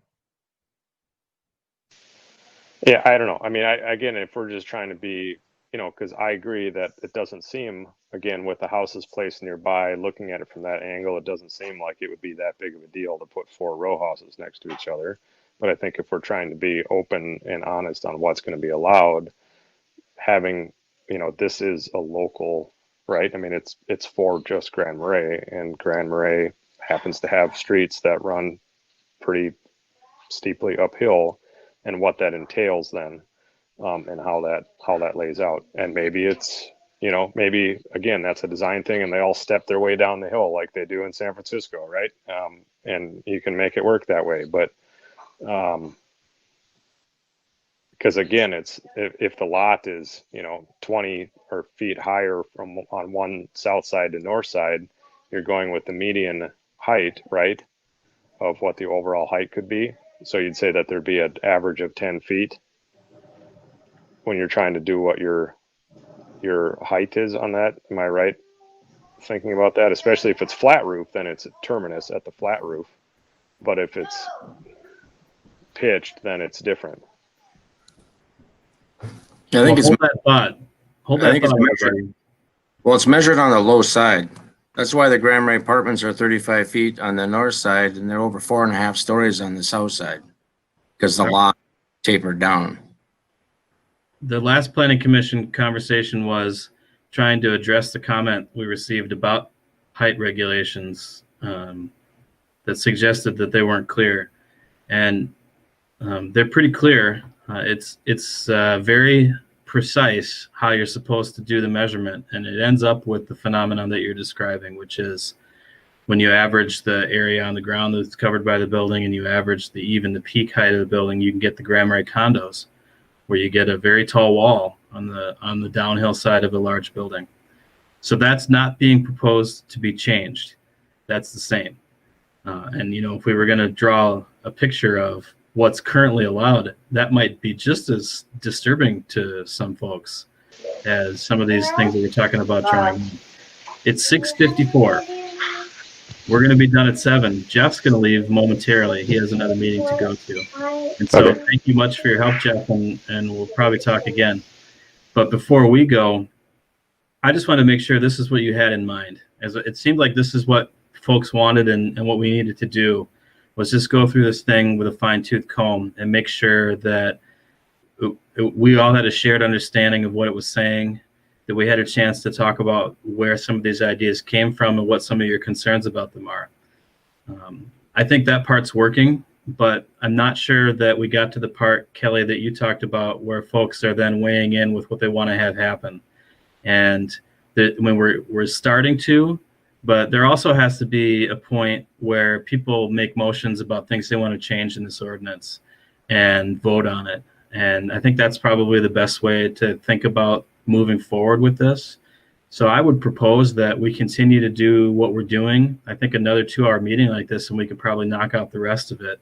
Yeah, I don't know. Again, if we're just trying to be, because I agree that it doesn't seem, again, with the houses placed nearby, looking at it from that angle, it doesn't seem like it would be that big of a deal to put 4 row houses next to each other. But I think if we're trying to be open and honest on what's going to be allowed, having, this is a local, right? It's for just Grand Marais, and Grand Marais happens to have streets that run pretty steeply uphill, and what that entails then, and how that lays out. And maybe it's you know, maybe again, that's a design thing and they all step their way down the hill like they do in San Francisco, right? And you can make it work that way. But because again, it's if the lot is, you know, 20 or feet higher from on one south side to north side, you're going with the median height, right, of what the overall height could be. So you'd say that there'd be an average of 10 feet when you're trying to do what your height is on that. Am I right thinking about that? Especially if it's flat roof, then it's a terminus at the flat roof. But if it's pitched, then it's different. I think it's, hold that thought. Hold I that think it's thought, measured. everybody. Well, it's measured on the low side. That's why the Grand Marais apartments are 35 feet on the north side and they're over 4.5 stories on the south side because the lot tapered down. The last planning commission conversation was trying to address the comment we received about height regulations that suggested that they weren't clear, and they're pretty clear. It's very precise how you're supposed to do the measurement, and it ends up with the phenomenon that you're describing, which is when you average the area on the ground that's covered by the building and you average the peak height of the building, you can get the Grand Marais condos, where you get a very tall wall on the downhill side of a large building. So that's not being proposed to be changed. That's the same. And you know, if we were going to draw a picture of what's currently allowed, that might be just as disturbing to some folks as some of these things that we're talking about drawing. It's 6:54. We're going to be done at 7. Jeff's going to leave momentarily. He has another meeting to go to. And so Thank you much for your help, Jeff, and we'll probably talk again. But before we go, I just want to make sure this is what you had in mind. As it seemed like this is what folks wanted and what we needed to do was just go through this thing with a fine-tooth comb and make sure that we all had a shared understanding of what it was saying, that we had a chance to talk about where some of these ideas came from and what some of your concerns about them are. I think that part's working, but I'm not sure that we got to the part, Kelly, that you talked about where folks are then weighing in with what they want to have happen. And when we're starting to, but there also has to be a point where people make motions about things they want to change in this ordinance and vote on it. And I think that's probably the best way to think about moving forward with this. So I would propose that we continue to do what we're doing. I think another 2-hour meeting like this, and we could probably knock out the rest of it.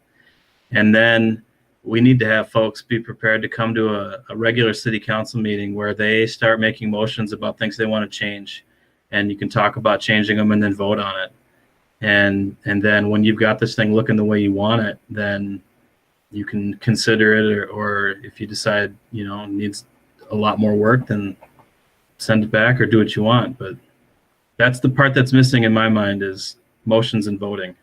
And then we need to have folks be prepared to come to a regular city council meeting where they start making motions about things they want to change. And you can talk about changing them and then vote on it. And then when you've got this thing looking the way you want it, then you can consider it, or if you decide, you know, it needs a lot more work, then send it back or do what you want. But that's the part that's missing in my mind is motions and voting.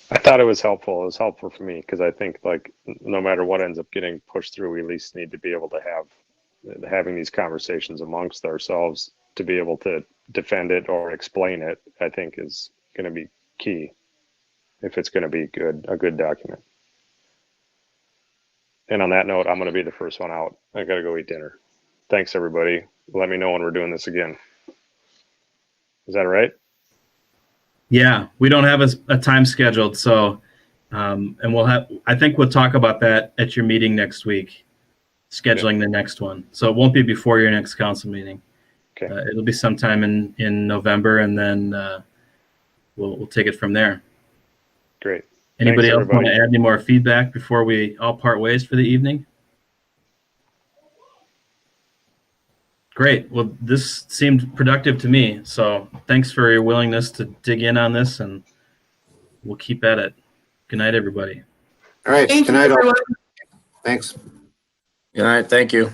I thought it was helpful. It was helpful for me because I think like no matter what ends up getting pushed through, we at least need to be able to having these conversations amongst ourselves to be able to defend it or explain it, I think is going to be key if it's going to be a good document. And on that note, I'm going to be the first one out. I got to go eat dinner. Thanks, everybody. Let me know when we're doing this again. Is that all right? Yeah, we don't have a time scheduled, so and I think we'll talk about that at your meeting next week, scheduling the next one. So it won't be before your next council meeting. Okay. It'll be sometime in November, and then we'll take it from there. Great. Anybody Thanks, else want to everybody. add any more feedback before we all part ways for the evening? Great. Well, this seemed productive to me. So thanks for your willingness to dig in on this, and we'll keep at it. Good night, everybody. All right. Thank Good you, night, all. everyone. Thanks. Good night. Thank you.